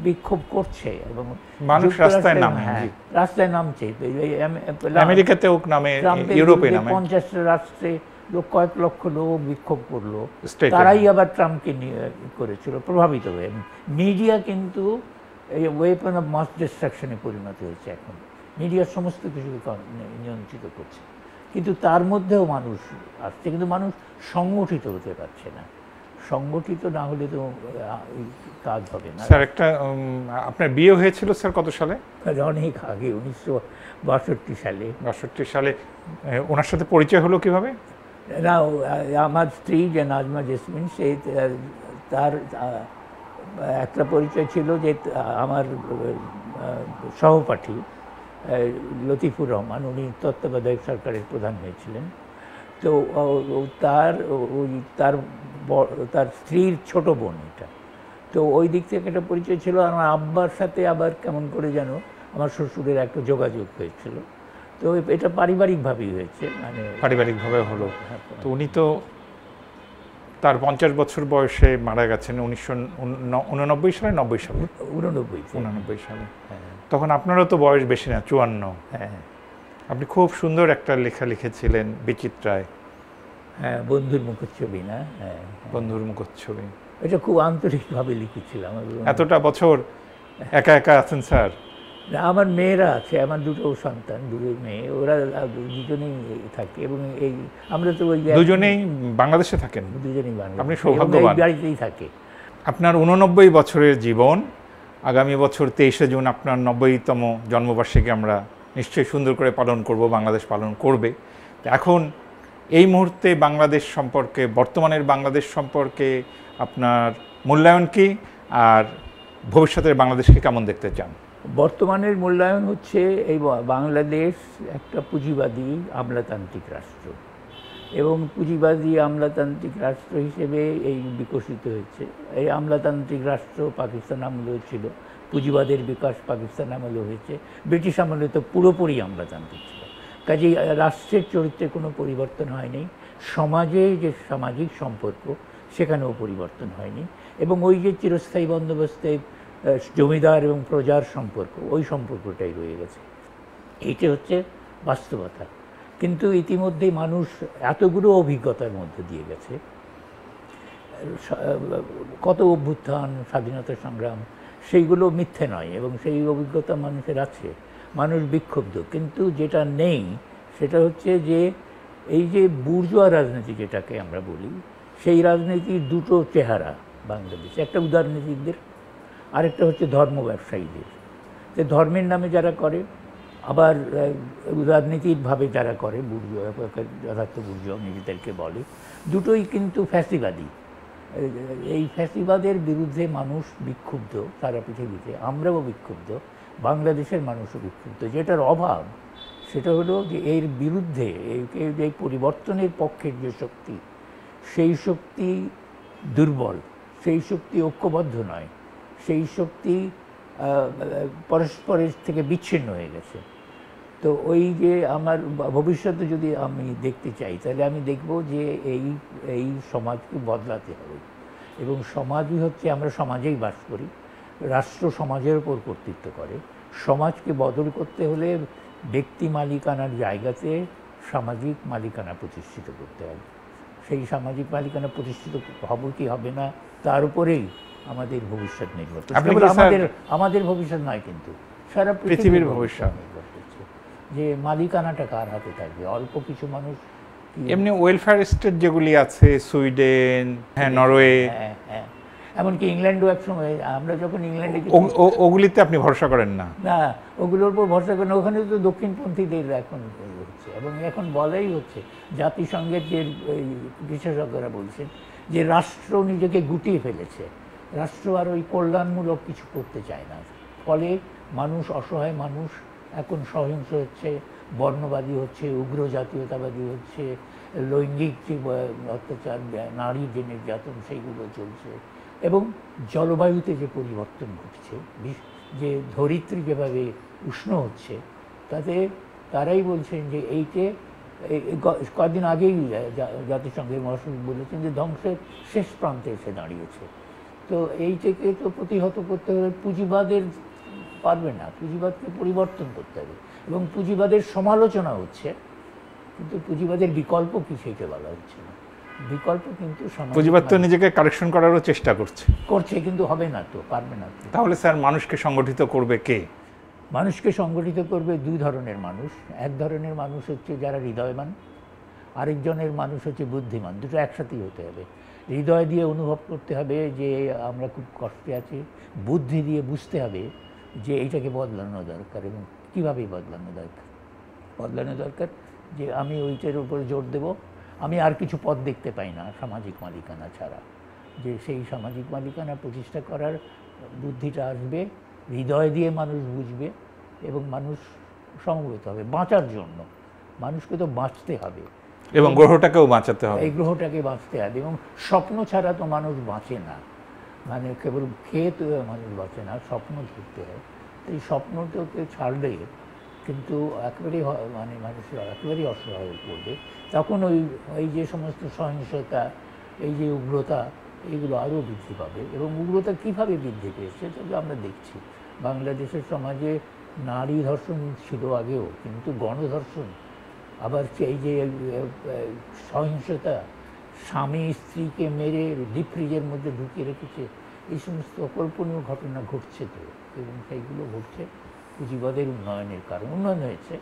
বিক্ষোভ করছে এবং মানুষ রাস্তায় নামে, রাস্তায় নামছে, আমেরিকাতেও নামে, ইউরোপে নামে, 50টা রাষ্ট্রে কয়েক লক্ষ লোক বিক্ষোভ করলো, তারাই আবার ট্রাম্পকে করেছিল প্রভাবিত হয়ে। মিডিয়া কিন্তু এই ওয়েপন অফ মাস ডিস্ট্রাকশনে পরিণত হয়েছে এখন, মিডিয়া সমস্ত কিছুকে নিয়ন্ত্রিত করছে, কিন্তু তার মধ্যেও মানুষ আসছে, কিন্তু মানুষ সংগঠিত হতে পারছে না। সংগঠিত না হলে তো কাজ হবে না। স্যার, একটা আপনার বিয়ে হয়েছিল স্যার কত সালে? অনেক আগে, 1962 সালে। 62 সালে। ওনার সাথে পরিচয় হলো কিভাবে? না, আমার স্ত্রী যে নাজমা জেসমিন, সেই তার একটা পরিচয় ছিল যে আমার সহপাঠী লতিফুর রহমান, উনি তত্ত্বাবধায়ক সরকারের প্রধান হয়েছিলেন। তো তার স্ত্রীর ছোট বোন এটা, তো ওই দিক থেকে একটা পরিচয় ছিল। আমার আব্বার সাথে আবার কেমন করে যেন আমার শ্বশুরের একটা যোগাযোগ হয়েছিল। তো এটা পারিবারিকভাবেই হয়েছে, মানে পারিবারিকভাবে হলো। তো উনি তো তার 50 বছর বয়সে মারা গেছেন 1989 সালে, 90 সালে, 89 সালে। তখন আপনারও তো বয়স বেশি না, 54। হ্যাঁ, আপনি খুব সুন্দর একটা লেখা লিখেছিলেন বিচিত্রায়। হ্যাঁ, বন্ধুর মুখচ্ছবি না? হ্যাঁ, বন্ধুর মুখচ্ছবি। এটা খুব আন্তরিকভাবে লিখেছিলাম। এতটা বছর একা একা আছেন স্যার? আমার মেয়েরা আছে, আমার দুটো সন্তান, দুটো মেয়ে, ওরা দুজনেই থাকে এবং এই আমরা তো ওই দুজনেই বাংলাদেশে থাকেন? দুজনেই বাংলাদেশে, আপনি সৌভাগ্যবান। বাড়িতেই থাকে। আপনার 89 বছরের জীবন, আগামী বছর 23শে জুন আপনার 90তম জন্মবার্ষিকী আমরা নিশ্চয়ই সুন্দর করে পালন করব, বাংলাদেশ পালন করবে। এখন এই মুহূর্তে বাংলাদেশ সম্পর্কে, বর্তমানের বাংলাদেশ সম্পর্কে আপনার মূল্যায়ন কি, আর ভবিষ্যতের বাংলাদেশকে কেমন দেখতে চান? বর্তমানের মূল্যায়ন হচ্ছে এই বাংলাদেশ একটা পুঁজিবাদী আমলাতান্ত্রিক রাষ্ট্র এবং পুঁজিবাদী আমলাতান্ত্রিক রাষ্ট্র হিসেবে এই বিকশিত হয়েছে। এই আমলাতান্ত্রিক রাষ্ট্র পাকিস্তান আমলেও ছিল, পুঁজিবাদের বিকাশ পাকিস্তান আমলেও হয়েছে, ব্রিটিশ আমলে তো পুরোপুরি আমলাতান্ত্রিক ছিল। কাজেই রাষ্ট্রের চরিত্রে কোনো পরিবর্তন হয়নি, সমাজে যে সামাজিক সম্পর্ক সেখানেও পরিবর্তন হয়নি, এবং ওই যে চিরস্থায়ী বন্দোবস্তে জমিদার এবং প্রজার সম্পর্ক, ওই সম্পর্কটাই রয়ে গেছে। এইটা হচ্ছে বাস্তবতা। কিন্তু ইতিমধ্যে মানুষ এতগুলো অভিজ্ঞতার মধ্যে দিয়ে গেছে, কত অভ্যুত্থান, স্বাধীনতা সংগ্রাম, সেইগুলো মিথ্যে নয়, এবং সেই অভিজ্ঞতা মানুষের আছে। মানুষ বিক্ষুব্ধ, কিন্তু যেটা নেই সেটা হচ্ছে যে এই যে বুর্জোয়া রাজনীতি যেটাকে আমরা বলি, সেই রাজনীতির দুটো চেহারা বাংলাদেশে, একটা উদারনীতিকদের, আরেকটা হচ্ছে ধর্ম ব্যবসায়ীদের। যে ধর্মের নামে যারা করে, আবার রাজনীতিকভাবে যারা করে, বুর্জোয়া, যথার্থ বুর্জোয়া নিজেদেরকে বলে, দুটোই কিন্তু ফ্যাসিবাদী। এই ফ্যাসিবাদের বিরুদ্ধে মানুষ বিক্ষুব্ধ সারা পৃথিবীতে, আমরাও বিক্ষুব্ধ, বাংলাদেশের মানুষও বিক্ষুব্ধ। যেটার অভাব সেটা হলো যে এর বিরুদ্ধে এই পরিবর্তনের পক্ষের যে শক্তি, সেই শক্তি দুর্বল, সেই শক্তি ঐক্যবদ্ধ নয়, সেই শক্তি পরস্পরের থেকে বিচ্ছিন্ন হয়ে গেছে। তো ওই যে আমার ভবিষ্যতে যদি আমি দেখতে চাই, তাহলে আমি দেখব যে এই সমাজকে বদলাতে হবে, এবং সমাজই হচ্ছে, আমরা সমাজেই বাস করি, রাষ্ট্র সমাজের উপর কর্তৃত্ব করে। সমাজকে বদল করতে হলে ব্যক্তি মালিকানার জায়গাতে সামাজিক মালিকানা প্রতিষ্ঠিত করতে হবে। সেই সামাজিক মালিকানা প্রতিষ্ঠিত হবে কি হবে না, তার উপরেই আমাদের ভবিষ্যৎ নির্ভর করছে। আমাদের ভবিষ্যৎ নয়, কিন্তু সারা পৃথিবীর ভবিষ্যৎ নির্ভর করছে যে মালিকানাটা কার হাতে থাকবে। অল্প কিছু মানুষ, এমনি ওয়েলফেয়ার স্টেট যেগুলি আছে, সুইডেন, হ্যাঁ, নরওয়ে, হ্যাঁ, এমনকি ইংল্যান্ডও একসময়, আমরা যখন ইংল্যান্ডে, ওগুলিতে আপনি ভরসা করেন না? না, ওগুলোর উপর ভরসা করেন। ওখানে তো দক্ষিণপন্থীদের এখন হচ্ছে, এবং এখন বলাই হচ্ছে, জাতিসংঘের যে বিশেষজ্ঞরা বলছেন যে রাষ্ট্র নিজেকে গুটিয়ে ফেলেছে, রাষ্ট্র আর ওই কল্যাণমূলক কিছু করতে চায় না। ফলে মানুষ, অসহায় মানুষ এখন সহিংস হচ্ছে, বর্ণবাদী হচ্ছে, উগ্র জাতীয়তাবাদী হচ্ছে, লৈঙ্গিক যে অত্যাচার, নারী যে নির্যাতন, সেইগুলো চলছে, এবং জলবায়ুতে যে পরিবর্তন ঘটছে, যে ধরিত্রী যেভাবে উষ্ণ হচ্ছে, তাতে তারাই বলছেন যে এইটে কদিন আগেই জাতিসংঘের মহাসচিব বলেছেন যে ধ্বংসের শেষ প্রান্তে এসে দাঁড়িয়েছে। তো এইটাকে তো প্রতিহত করতে হবে। পুঁজিবাদের পারবে না, পুঁজিবাদকে পরিবর্তন করতে হবে, এবং পুঁজিবাদের সমালোচনা হচ্ছে, কিন্তু পুঁজিবাদের বিকল্প কি সেটা বলা হচ্ছে না। বিকল্প কিন্তু পুঁজিবাদ তো নিজেকে কারেকশন করারও চেষ্টা করছে, কিন্তু হবে না, তো পারবে না। তাহলে স্যার মানুষকে সংগঠিত করবে কে? মানুষকে সংগঠিত করবে দুই ধরনের মানুষ। এক ধরনের মানুষ হচ্ছে যারা হৃদয়বান, আরেকজনের মানুষ হচ্ছে বুদ্ধিমান। দুটো একসাথেই হতে হবে। হৃদয় দিয়ে অনুভব করতে হবে যে আমরা খুব কষ্টে আছি, বুদ্ধি দিয়ে বুঝতে হবে যে এইটাকে বদলানো দরকার, এবং কীভাবে বদলানো দরকার যে আমি ওইটার উপরে জোর দেব। আমি আর কিছু পথ দেখতে পাই না সামাজিক মালিকানা ছাড়া, যে সেই সামাজিক মালিকানা প্রতিষ্ঠা করার বুদ্ধিটা আসবে, হৃদয় দিয়ে মানুষ বুঝবে, এবং মানুষ সমবেত হবে বাঁচার জন্য। মানুষকে তো বাঁচতে হবে, এবং গ্রহটাকেও বাঁচাতে হবে, এই গ্রহটাকে বাঁচতে হবে, এবং স্বপ্ন ছাড়া তো মানুষ বাঁচে না। মানে কেবল খেয়ে তো মানুষ বাঁচে না, স্বপ্ন ধরতে হয়। তো এই স্বপ্নটাকে ছাড়লে কিন্তু একেবারেই মানে মানুষের একেবারেই অসহায় হয়ে পড়বে। তখন ওই যে সমস্ত সহিংসতা, এই যে উগ্রতা, এগুলো আরও বৃদ্ধি পাবে। এবং উগ্রতা কীভাবে বৃদ্ধি পেয়েছে সেটা আমরা দেখছি। বাংলাদেশের সমাজে নারী ধর্ষণ ছিল আগেও, কিন্তু গণধর্ষণ, আবার এই যে সহিংসতা, স্বামী স্ত্রীকে মেরে ডিপ ফ্রিজের মধ্যে ঢুকিয়ে রেখেছে, এই সমস্ত অকল্পনীয় ঘটনা ঘটছে তো, এবং সেইগুলো ঘটছে পুঁজিবাদের উন্নয়নের কারণ। উন্নয়ন হয়েছে,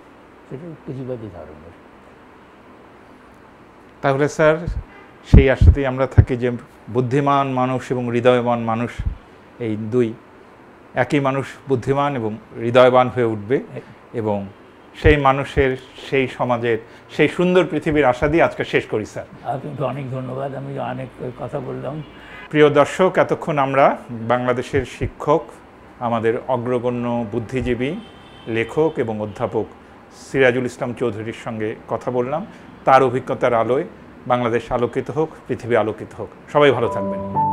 সেটা পুঁজিবাদী ধরনের। তাহলে স্যার সেই আশাতেই আমরা থাকি যে বুদ্ধিমান মানুষ এবং হৃদয়বান মানুষ, এই দুই একই মানুষ বুদ্ধিমান এবং হৃদয়বান হয়ে উঠবে, এবং সেই মানুষের, সেই সমাজের, সেই সুন্দর পৃথিবীর আশা দিয়ে আজকে শেষ করি স্যার। আপনাকে অনেক ধন্যবাদ, আমি অনেক কথা বললাম। প্রিয় দর্শক, এতক্ষণ আমরা বাংলাদেশের শিক্ষক, আমাদের অগ্রগণ্য বুদ্ধিজীবী, লেখক এবং অধ্যাপক সিরাজুল ইসলাম চৌধুরীর সঙ্গে কথা বললাম। তার অভিজ্ঞতার আলোয় বাংলাদেশ আলোকিত হোক, পৃথিবী আলোকিত হোক। সবাই ভালো থাকবেন।